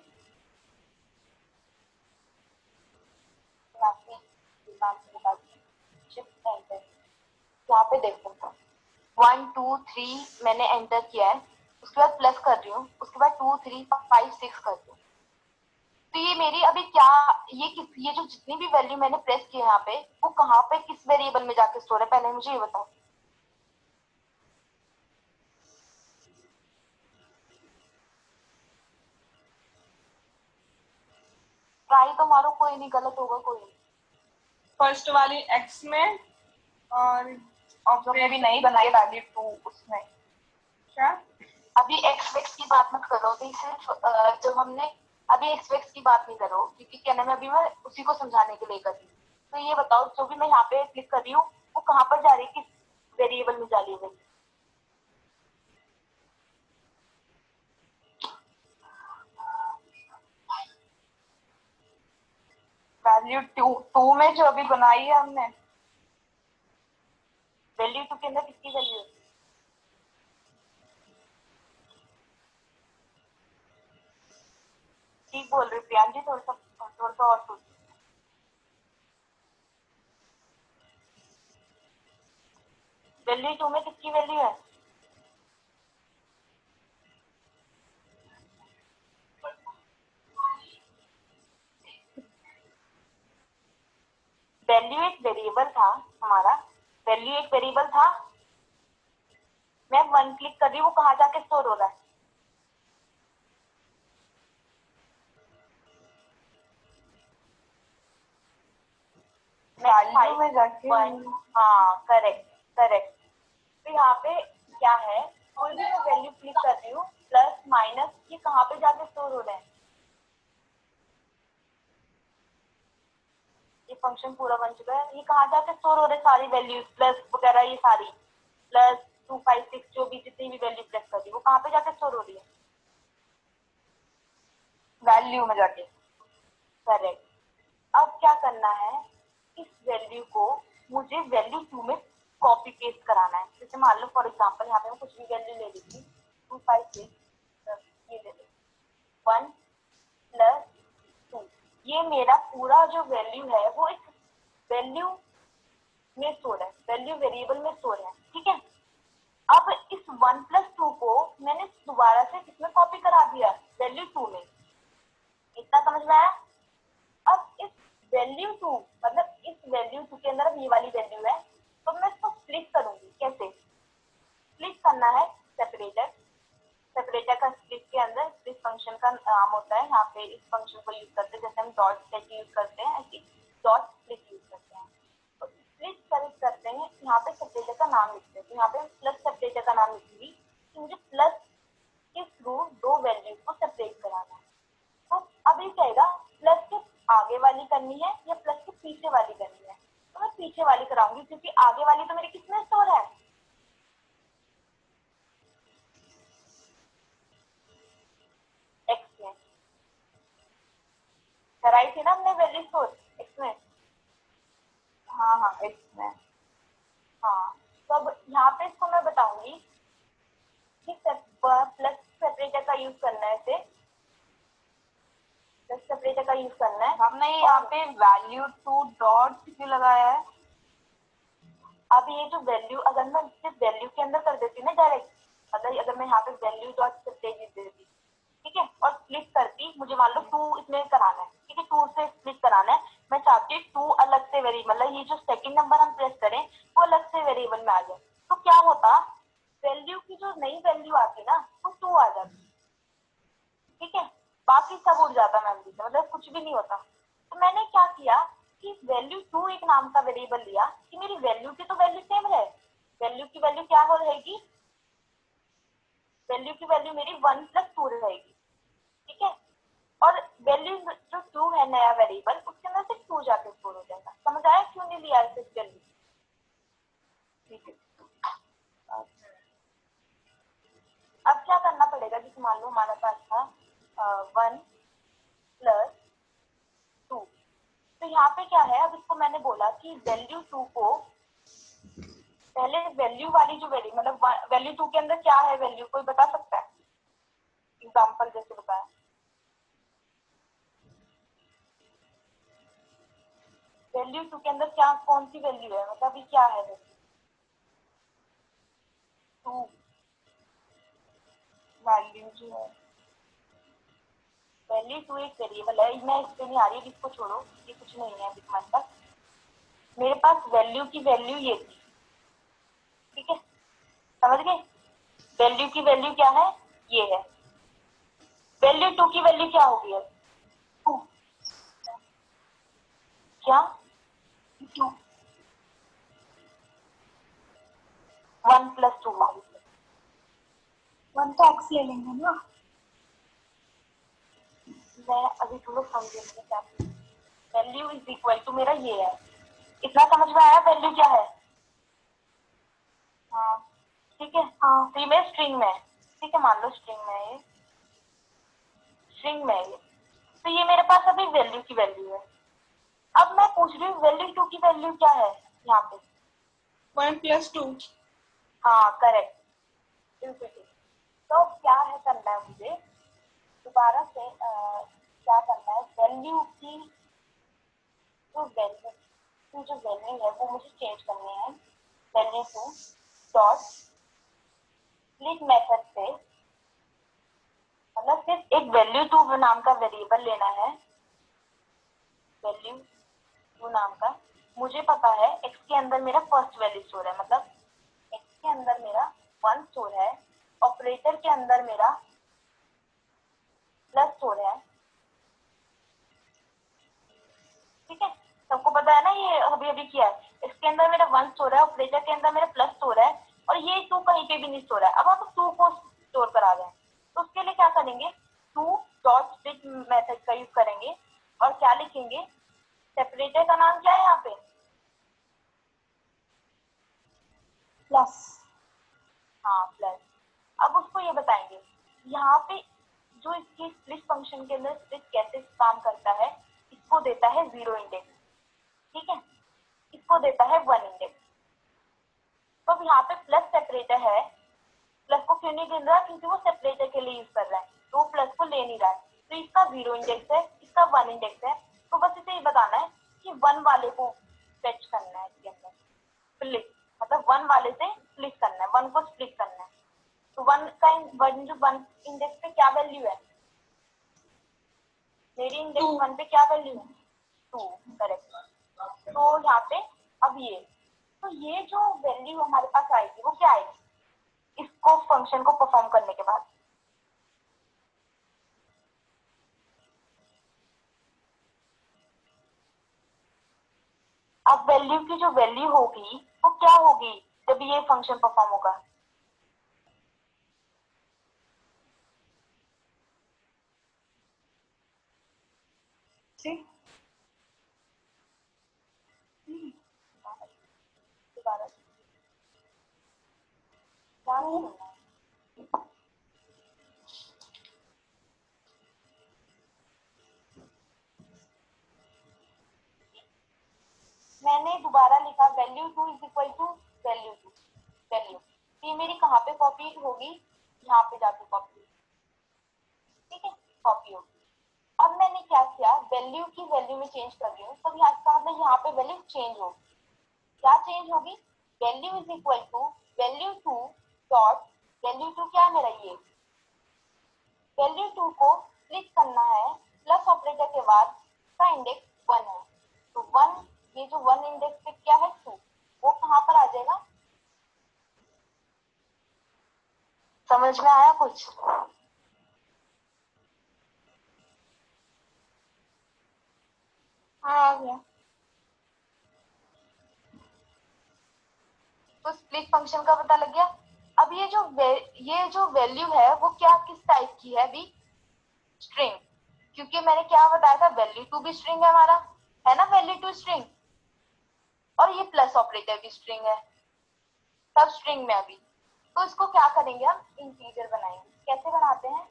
यहाँ पे देखो 1 2 3 मैंने एंटर किया है, उसके बाद प्लस कर रही हूँ, उसके बाद 2 3 5 6 कर रही हूँ। तो ये मेरी अभी क्या, ये जो जितनी भी वैल्यू मैंने प्रेस की है यहाँ पे, वो कहाँ पे किस वेरिएबल में जाके स्टोर है, पहले मुझे ये बताओ। ट्राई तो मारो, कोई नहीं, गलत होगा कोई नहीं। फर्स्ट वाली एक्स में और जो मैं भी नहीं बनाई वैल्यू 2 उसमें। क्या अभी एक्स की बात मत करो, अभी सिर्फ जब हमने अभी एक्स की बात नहीं करो, क्योंकि क्या नाम है, अभी मैं उसी को समझाने के लिए कर रही हूँ। तो ये बताओ, जो भी मैं यहाँ पे क्लिक कर रही हूँ वो कहाँ पर जा रही है, किस वेरिएबल में जा रही है? वैल्यू 2 में जो अभी बनाई है हमने, वैल्यू 2 के अंदर किसकी वैल्यू है? ठीक बोल रही प्रियांजी, थोड़ा सा और सोच। वैल्यू 2 में किसकी वैल्यू है? वैल्यू एक वेरिएबल था हमारा, वैल्यू एक वेरिएबल था। मैं 1 क्लिक कर रही हूँ, वो कहाँ जाके स्टोर हो रहा है? वैल्यू में जाके। हाँ करेक्ट करेक्ट। तो यहाँ पे क्या है, कोई भी मैं वैल्यू क्लिक कर रही हूँ, प्लस माइनस, ये कहाँ पे जाके स्टोर हो रहे हैं? ये फंक्शन पूरा बन चुका है, ये कहाँ जाके स्टोर हो रहे हैं सारी वैल्यूज, प्लस वगैरह, ये सारी प्लस 2 5 6 जो भी जितनी भी वैल्यू प्रेस कर रही है वो कहाँ पे जाके स्टोर हो रही है? वैल्यू में जाके। करेक्ट। अब क्या करना है, इस वैल्यू को मुझे वैल्यू 2 में कॉपी पेस्ट कराना है। जैसे मान लो फॉर एग्जांपल यहाँ पे मैं कुछ भी वैल्यू ले ली थी, 2 5 6 ये ले ली 1 प्लस 2, ये मेरा पूरा जो वैल्यू है वो एक वैल्यू में स्टोर है, वैल्यू वेरिएबल में स्टोर है, ठीक है। अब इस 1 प्लस 2 को मैंने दोबारा से किसमें कॉपी करा दिया, वैल्यू 2 में। इतना समझ में आया? अब इस वैल्यू 2 मतलब इस वैल्यू 2 के अंदर ये वाली वैल्यू है, तो मैं इसको स्प्लिट करूंगी। कैसे स्प्लिट करना है? सेपरेटर, सेपरेटर का स्प्लिट के अंदर स्प्लिट फंक्शन का नाम होता है, यहाँ पे इस फंक्शन को यूज करते हैं, जैसे हम डॉट सेट यूज करते हैं ऐसे डॉट स्प्लिट यूज करते हैं। तो स्प्लिट करते हैं, यहाँ पे सेपरेटर का नाम लिखते हैं, तो यहाँ पे प्लस सेपरेटर का नाम लिखूंगी कि मुझे प्लस के थ्रू दो वैल्यू को सेपरेट कराना है। तो अब ये कहेगा प्लस के आगे वाली करनी है या प्लस के पीछे वाली करनी है, तो मैं पीछे वाली कराऊंगी, क्योंकि आगे वाली तो मेरी किसमें स्टोर है, एक्स में। कराई थी ना हमने वैल्यू स्टोर एक्स में। हाँ हाँ एक्स में। हाँ, तो अब यहाँ पे इसको मैं बताऊंगी कि प्लस सेपरेटर का यूज करना है, इसे प्लस सेपरेटर का यूज करना है। हमने यहाँ पे वैल्यू 2 डॉट क्यों लगाया है? अब ये जो वैल्यू, अगर मैं सिर्फ वैल्यू के अंदर कर देती ना डायरेक्ट, मतलब अगर मैं यहाँ पे वैल्यू डॉट सेपरेट लिख देती, ठीक है, और स्प्लिट करती, मुझे मान लो 2 इसमें कराना है, ठीक है, 2 से स्प्लिट कराना है, मैं चाहती हूँ 2 अलग से वेरिएबल, मतलब ये जो सेकंड नंबर हम प्रेस करें वो अलग से वेरिएबल में आ जाए, तो क्या होता, वैल्यू की जो नई वैल्यू आती ना वो 2 आ जाती, ठीक है। बाकी सब उड़ जाता मेमोरी से, मतलब कुछ भी नहीं होता। तो मैंने क्या किया कि वैल्यू 2 एक नाम का वेरिएबल लिया कि मेरी वैल्यू की तो वैल्यू सेम है, वैल्यू की वैल्यू क्या हो रहेगी, वैल्यू की वैल्यू मेरी 1 + 2 रहेगी, ठीक है। और वैल्यू जो 2 है नया वेरिएबल, उसके अंदर से 2 जाके स्टोर हो जाएगा। समझ आया क्यों नहीं लिया इस वैल्यू? ठीक है। अब क्या करना पड़ेगा, जैसे मान लो हमारे पास था 1 + 2, तो यहाँ पे क्या है, अब इसको मैंने बोला कि वैल्यू 2 को पहले वैल्यू वाली जो वैल्यू, मतलब वैल्यू 2 के अंदर क्या है, वैल्यू कोई बता सकता है? एग्जाम्पल जैसे बताया, वैल्यू 2 के अंदर क्या, कौन सी वैल्यू है, मतलब ये क्या है वैल्यू 2? वैल्यू जो है, वैल्यू 2 एक वेरिएबल है, मैं इस पे नहीं आ रही, इसको छोड़ो, ये कुछ नहीं है अभी तुम्हारे पास। मेरे पास वैल्यू की वैल्यू ये थी, ठीक है, समझ गए? वैल्यू की वैल्यू क्या है, ये है। वैल्यू 2 की वैल्यू क्या होगी अब? 2 क्या 2 1 + 2 होगी। 1 तो x ले लेंगे ना। मैं अभी थोड़ा समझूंगी क्या। वैल्यू इज इक्वल टू मेरा ये है, इतना समझ में आया वैल्यू क्या है? हाँ ठीक है। हाँ तो ये मेरे स्ट्रिंग में है, ठीक है, मान लो स्ट्रिंग में है, ये स्ट्रिंग में है ये। तो ये मेरे पास अभी वैल्यू की वैल्यू है। अब मैं पूछ रही हूँ वैल्यू 2 की वैल्यू क्या है यहाँ पे? 1 + 2। हाँ करेक्ट, बिल्कुल ठीक। तो क्या है करना है मुझे, दोबारा से क्या करना है, वैल्यू की जो वैल्यू है वो मुझे चेंज करनी है। वैल्यू 2 डॉट स्प्लिट मेथड से, मतलब सिर्फ एक वैल्यू 2 नाम का वेरिएबल लेना है, वैल्यू 2 नाम का। मुझे पता है x के अंदर मेरा फर्स्ट वैल्यू स्टोर है, मतलब x के अंदर मेरा 1 स्टोर है, ऑपरेटर के अंदर मेरा प्लस स्टोर है, ठीक है, सबको पता है ना, ये अभी अभी किया है। इसके अंदर मेरा 1 स्टोर है, ऑपरेटर के अंदर मेरा प्लस स्टोर है, और ये 2 कहीं पे भी नहीं स्टोर है। अब हम 2 को स्टोर करा दें, तो उसके लिए क्या करेंगे, 2 डॉट स्प्लिट मेथड का यूज करेंगे, और क्या लिखेंगे, सेपरेटर का नाम क्या है यहाँ पे, प्लस। हाँ प्लस। अब उसको ये बताएंगे यहाँ पे जो इसकी स्प्लिट फंक्शन के अंदर स्प्लिट कैसे काम करता है, इसको देता है 0 इंडेक्स, ठीक है, इसको देता है 1 इंडेक्स। तो अब यहाँ पे प्लस सेपरेटर है, प्लस को क्यों नहीं गिन रहा, क्योंकि वो सेपरेटर के लिए यूज कर रहा है, तो वो प्लस को ले नहीं रहा है। तो इसका 0 इंडेक्स है, इसका 1 इंडेक्स है, तो बस इसे ये बताना है कि 1 वाले को फेच करना है, इसके अंदर स्प्लिट, मतलब 1 वाले से स्प्लिट करना है, 1 को स्प्लिट करना है। तो 1 का 1 इंडेक्स पे क्या वैल्यू है, मेरी इंडेक्स 1 पे क्या वैल्यू है, 2, करेक्ट। तो यहाँ पे अब ये, तो ये जो वैल्यू हमारे पास आएगी वो क्या आएगी, इसको फंक्शन को परफॉर्म करने के बाद। अब वैल्यू की जो वैल्यू होगी वो क्या होगी जब ये फंक्शन परफॉर्म होगा, दोबारा क्या करना है? मैंने दोबारा लिखा value 2 is equal to value 2, value ये मेरी कहाँ पे कॉपी होगी, यहाँ पे जाके कॉपी, ठीक है, कॉपी होगी। अब मैंने क्या किया, वैल्यू की वैल्यू में चेंज कर रही हूँ, तो यहाँ का मतलब यहाँ पे वैल्यू चेंज होगी, क्या चेंज होगी, value is equal to value 2 dot value 2 क्या है मेरा, ये वैल्यू 2 को स्प्लिट करना है, प्लस ऑपरेटर के बाद का इंडेक्स 1 है, तो 1, ये जो 1 इंडेक्स पे क्या है 2, वो कहाँ पर आ जाएगा, समझ में आया कुछ? स्प्लिट फंक्शन का पता लग गया। अब ये जो वैल्यू है वो क्या किस टाइप की है अभी, स्ट्रिंग, क्योंकि मैंने क्या बताया था, वैल्यू टू भी स्ट्रिंग है हमारा, है ना, वैल्यू टू स्ट्रिंग, और ये प्लस ऑपरेटर भी स्ट्रिंग है, सब स्ट्रिंग में अभी। तो इसको क्या करेंगे, हम इंटीजर बनाएंगे। कैसे बनाते हैं,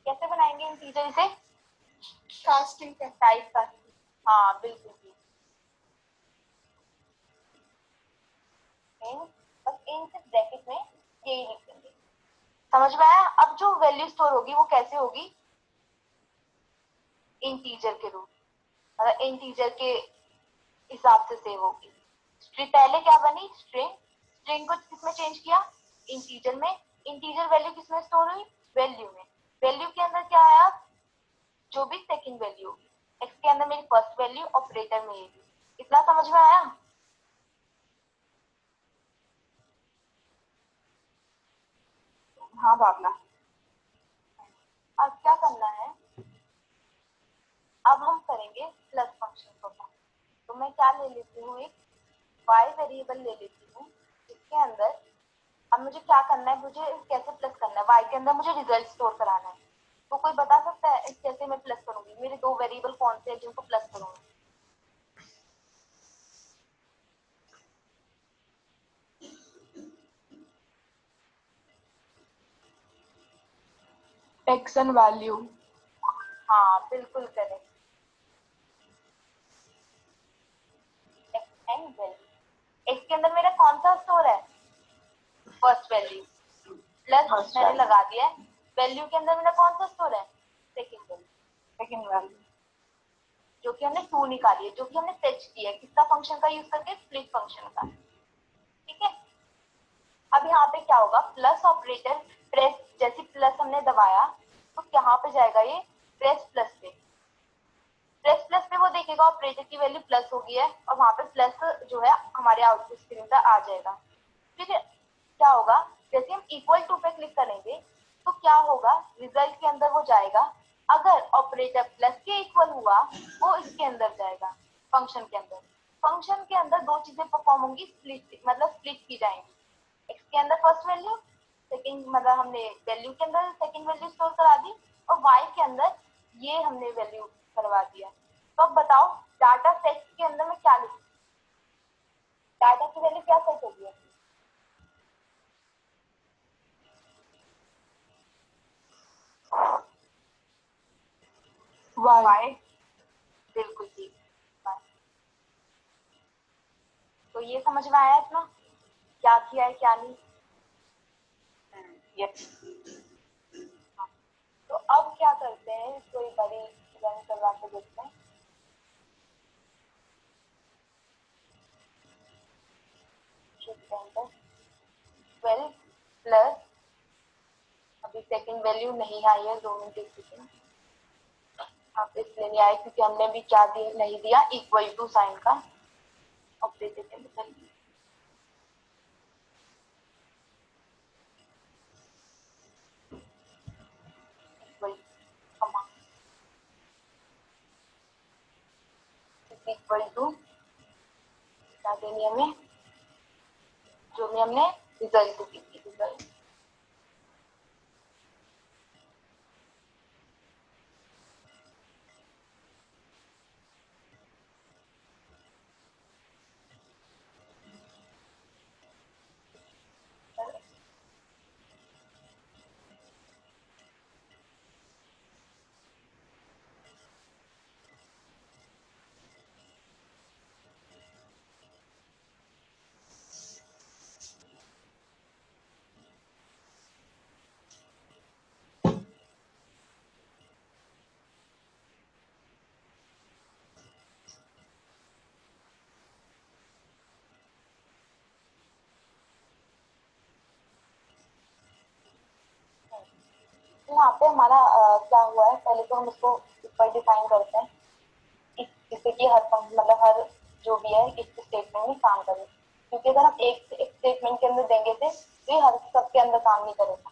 कैसे बनाएंगे इंटीजर, इसे कास्टिंग का टाइप का, हाँ बिल्कुल भी, बस इन से ब्रैकेट में यही लिख देंगे। समझ में आया। अब जो वैल्यू स्टोर होगी वो कैसे होगी, इंटीजर के रूप, मतलब इंटीजर के हिसाब से सेव होगी। पहले क्या बनी, स्ट्रिंग, स्ट्रिंग को किसमें चेंज किया, इंटीजर में, इंटीजर वैल्यू किसमें स्टोर हुई, वैल्यू में, वैल्यू के अंदर क्या आया, जो भी सेकंड वैल्यू होगी, एक्स के अंदर मेरी फर्स्ट वैल्यू, ऑपरेटर में ये भी। इतना समझ में आया। हाँ भावना। अब क्या करना है, अब हम करेंगे प्लस फंक्शन को। तो मैं क्या ले लेती हूँ, एक y वेरिएबल ले लेती हूँ, इसके अंदर अब मुझे क्या करना है, मुझे कैसे प्लस करना है, y के अंदर मुझे रिजल्ट स्टोर कराना है। तो कोई बता सकता है कैसे मैं प्लस करूंगी, मेरे दो वेरिएबल कौन से हैं जिनको प्लस करूंगी। X and value. हाँ बिल्कुल correct, x and value. X के अंदर मेरा कौन सा स्टोर है, फर्स्ट वैल्यू, प्लस मैंने लगा दिया है। वैल्यू के अंदर मेरा कौन सा स्टोर है, सेकंड वैल्यू, सेकंड वैल्यू, जो कि हमने 2 निकाली है, जो कि हमने फेच किया है, किसका फंक्शन का यूज करके, स्प्लिट फंक्शन का। ठीक है। अब यहाँ पे क्या होगा, प्लस ऑपरेटर, प्रेस, जैसे प्लस हमने दबाया तो कहाँ पे जाएगा ये, प्रेस प्लस पे, प्रेस प्लस पे वो देखेगा ऑपरेटर की वैल्यू प्लस हो गई है, और वहां पे प्लस जो है हमारे आउटपुट स्क्रीन पर आ जाएगा। फिर क्या होगा, जैसे हम इक्वल टू पे क्लिक करेंगे तो क्या होगा, रिजल्ट के अंदर वो जाएगा, अगर ऑपरेटर प्लस के इक्वल हुआ वो इसके अंदर जाएगा, फंक्शन के अंदर। फंक्शन के अंदर दो चीजें परफॉर्म होंगी, स्प्लिट, मतलब स्प्लिट की जाएंगी, एक्स के अंदर फर्स्ट वैल्यू, सेकंड, मतलब हमने वैल्यू के अंदर सेकंड वैल्यू स्टोर करा दी, और वाई के अंदर ये हमने वैल्यू करवा दिया। तो अब बताओ डाटा सेट के अंदर में क्या लिखूं, डाटा की वैल्यू क्या सेट होगी, वाई। बिल्कुल ठीक। तो ये समझ में आया इतना, क्या किया है क्या नहीं। यस। तो अब क्या करते हैं, कोई बड़ी रन करवा के देखते हैं। ट्वेल्व प्लस, अभी सेकंड वैल्यू नहीं आई है, 2 मिनट सेकंड, आप इसलिए नहीं आए क्योंकि हमने भी क्या नहीं दिया, इक्वल टू साइन का ऑपरेटर के बदल दिया। इक्वल टू क्या देनी हमें, जो भी हमने रिजल्ट दी थी, रिजल्ट। यहाँ पे हमारा क्या हुआ है, पहले तो हम इसको ऊपर डिफाइन करते हैं, जिससे कि हर मतलब हर जो भी है इस स्टेटमेंट में काम करे, क्योंकि अगर हम एक स्टेटमेंट के अंदर देंगे थे तो ये हर सबके अंदर काम नहीं करेगा,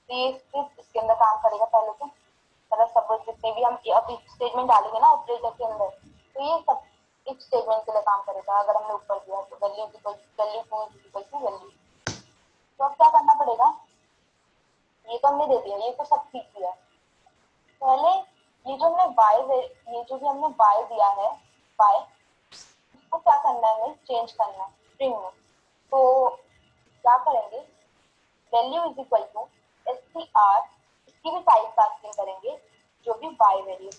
तो ये सिर्फ इसके अंदर काम करेगा पहले तो, मतलब सब जितने भी हम अभी स्टेटमेंट डालेंगे ना ऑपरेटर के अंदर, तो ये सब इफ स्टेटमेंट के लिए काम करेगा। अगर हमने ऊपर दिया तो वैल्यू टू वैल्यू। तो अब क्या करना पड़ेगा, ये तो हमने दे दिया, ये तो सब ठीक दिया है। पहले ये जो हमने ये जो भी हमने y दिया है y, इसको क्या करना है, हमें चेंज करना है स्ट्रिंग में। तो क्या करेंगे, value is equal to str, इसकी भी टाइप कास्टिंग करेंगे जो भी y वैल्यू,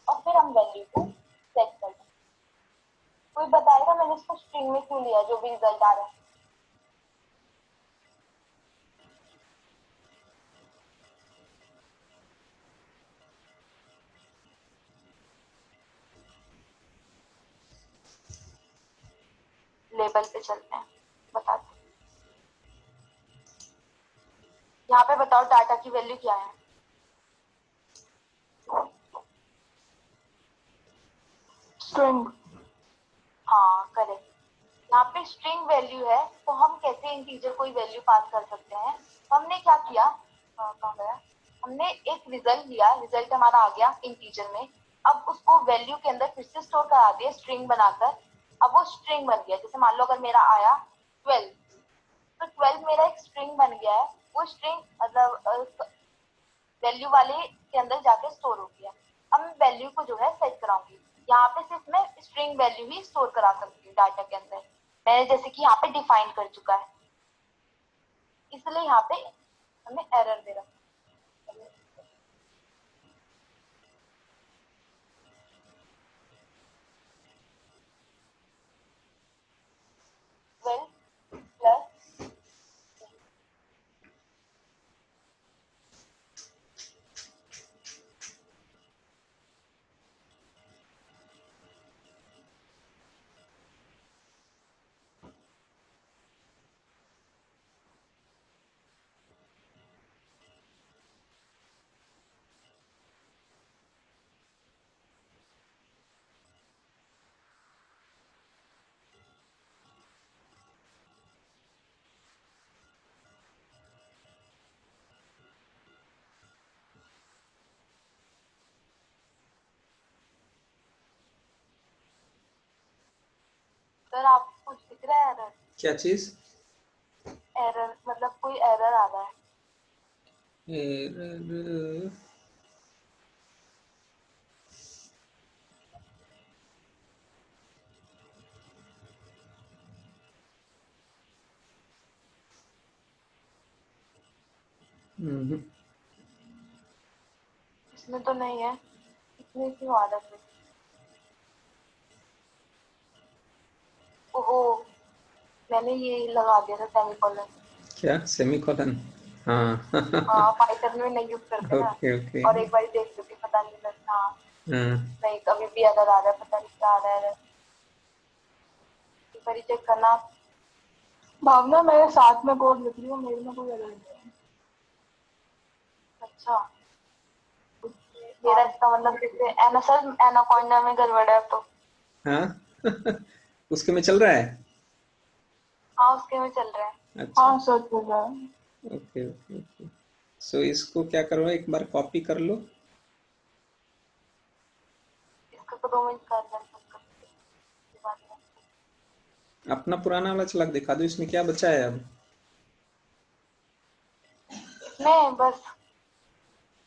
और फिर हम वैल्यू को सेट कर देंगे। कोई बताएगा मैंने इसको स्ट्रिंग में क्यों लिया, जो भी रिजल्ट आ रहा है? लेबल पे चलते हैं, बताते हैं। यहाँ पे बताओ डाटा की वैल्यू क्या है? स्ट्रिंग। हाँ करेक्ट। यहाँ पे स्ट्रिंग वैल्यू है, तो हम कैसे इंटीजर कोई वैल्यू पास कर सकते हैं? तो हमने क्या किया, कहाँ गया, हमने एक रिजल्ट लिया, रिजल्ट हमारा आ गया इंटीजर में। अब उसको वैल्यू के अंदर फिर से स्टोर करा दिया स्ट्रिंग बनाकर। अब वो स्ट्रिंग बन गया। जैसे मान लो अगर मेरा आया 12, तो 12 मेरा एक स्ट्रिंग बन गया है। वो स्ट्रिंग मतलब वैल्यू वाले के अंदर जाके स्टोर हो गया। अब मैं वैल्यू को जो है सेट कराऊंगी। यहाँ पे सिर्फ मैं स्ट्रिंग वैल्यू ही स्टोर करा सकती हूँ डाटा के अंदर, मैंने जैसे कि यहाँ पे डिफाइन कर चुका है, इसलिए यहाँ पे हमें एरर दे रहा है। 12 प्लस सर आपको कुछ दिख रहा है एरर? क्या चीज? एरर मतलब कोई एरर आ रहा है? एरर? इसमें तो नहीं है, इसमें क्यों आ रहा है? ओहो, मैंने ये लगा दिया था सेमीकोलन। क्या सेमीकोलन? हाँ हाँ पाइथन में नहीं यूज करते ना। Okay okay. और एक बार देख लो कि पता नहीं लगता। हाँ हाँ नहीं, कभी भी एरर आ रहा है, पता नहीं क्या आ रहा है। एक बार चेक करना। भावना मेरे साथ में कोड लिख रही हूँ, मेरे में कोई एरर नहीं है। अच्छा, मेरा इसका मतलब जैसे एनासर एनाकोंडा में गड़बड़ है तो। हाँ उसके में चल रहा है। हाँ उसके में चल रहा है। अच्छा हाँ सर चल रहा है। Okay okay okay. सो इसको क्या करो, एक बार कॉपी कर लो। इसका तो 2 मिनट कर लेंगे। अपना पुराना वाला चला के दिखा दो, इसमें क्या बचा है अब? नहीं बस,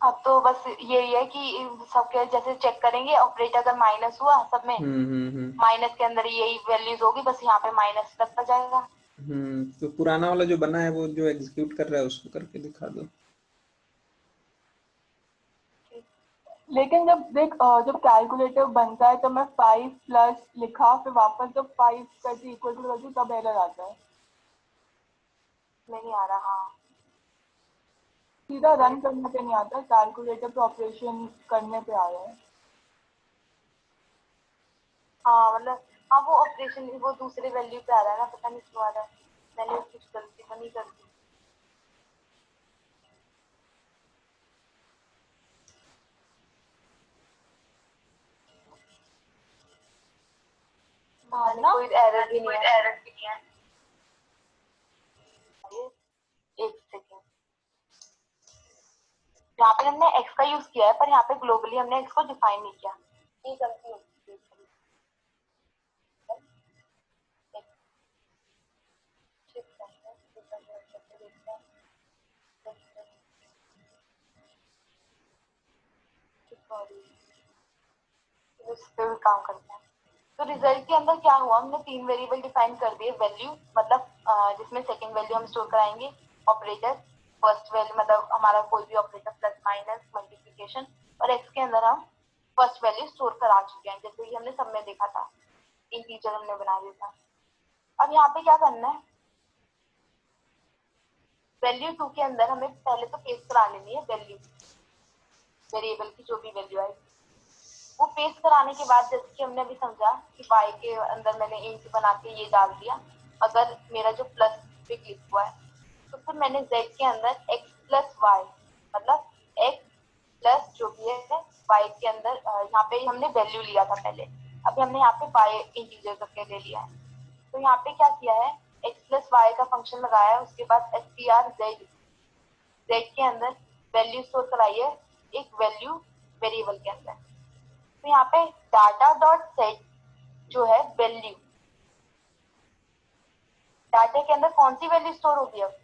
अब तो बस यही है कि सबके जैसे चेक करेंगे ऑपरेट अगर माइनस हुआ सब में, माइनस के अंदर यही वैल्यूज होगी, बस यहाँ पे माइनस लगता जाएगा। तो पुराना वाला जो बना है वो जो एग्जीक्यूट कर रहा है उसको करके दिखा दो। लेकिन जब देख जब कैलकुलेटर बनता है तो मैं 5 प्लस लिखा, फिर वापस जब 5 करती इक्वल टू करती तब एरर आता है। नहीं आ रहा। हाँ सीधा रन करने पे नहीं आता, कैलकुलेटर पे ऑपरेशन करने पे आ रहा है। हाँ मतलब, हाँ वो ऑपरेशन वो दूसरे वैल्यू पे आ रहा है ना, पता नहीं क्यों आ रहा है। मैंने कुछ गलती तो नहीं कर दी। भावना कोई एरर भी नहीं है। एक सेकेंड, यहाँ पे हमने x का यूज किया है, पर यहाँ पे ग्लोबली हमने x को डिफाइन नहीं किया। ये गलती होती है। सॉरी, इस पे भी काम करते हैं। तो रिजल्ट के अंदर क्या हुआ, हमने 3 वेरिएबल डिफाइन कर दिए। वैल्यू मतलब जिसमें सेकंड वैल्यू हम स्टोर कराएंगे, ऑपरेटर फर्स्ट वैल्यू मतलब हमारा कोई भी ऑपरेटर प्लस माइनस मल्टीप्लिकेशन, और एक्स के अंदर हम फर्स्ट वैल्यू स्टोर करा चुके हैं, जैसे कि हमने सब में देखा था, इंटीजर हमने बना दिया था। अब यहाँ पे क्या करना है, वैल्यू 2 के अंदर हमें पहले तो पेस्ट करा लेनी है वैल्यू, वेरिएबल की जो भी वैल्यू आई वो पेस्ट कराने के बाद, जैसे कि हमने अभी समझा कि y के अंदर मैंने इंट बना के ये डाल दिया, अगर मेरा जो प्लस पे क्लिक हुआ है तो फिर मैंने z के अंदर x प्लस वाई मतलब x प्लस जो भी है y के अंदर, यहाँ पे हमने वैल्यू लिया था पहले, अभी हमने यहाँ पे y इंटीजर करके ले लिया है। तो यहाँ पे क्या किया है, x प्लस वाई का फंक्शन लगाया है, उसके बाद str z के अंदर वैल्यू स्टोर कराई है एक वैल्यू वेरिएबल के अंदर। तो यहाँ पे डाटा डॉट सेट जो है वैल्यू, डाटा के अंदर कौन सी वैल्यू स्टोर होगी अब,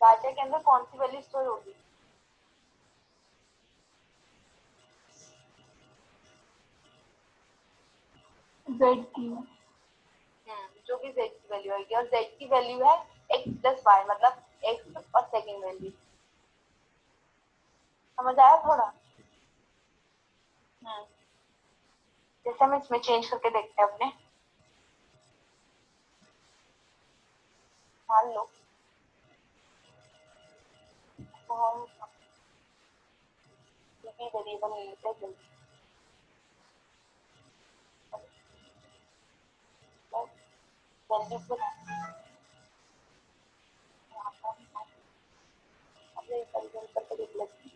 डाटा के अंदर कौन सी वैल्यू स्टोर होगी, z की। जो भी z की वैल्यू आएगी, और z की वैल्यू है x प्लस वाई मतलब x और सेकेंड वैल्यू। समझ आया थोड़ा? जैसे हम इसमें चेंज करके देखते हैं अपने, मान लो तो हम वेरिएबल ले लेते हैं वैल्यू को अपने करके देख लेते हैं।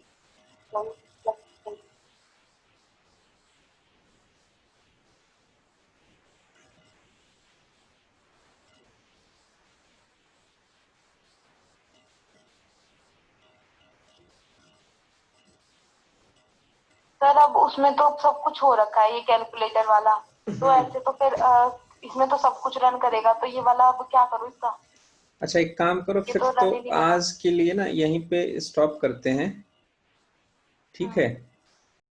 सर अब उसमें तो सब कुछ हो रखा है ये कैलकुलेटर वाला, तो ऐसे तो फिर इसमें तो सब कुछ रन करेगा, तो ये वाला अब क्या करूँ इसका? अच्छा एक काम करो ये फिर तो तो रन ही नहीं कर रहा। आज के लिए ना यहीं पे स्टॉप करते हैं, ठीक है।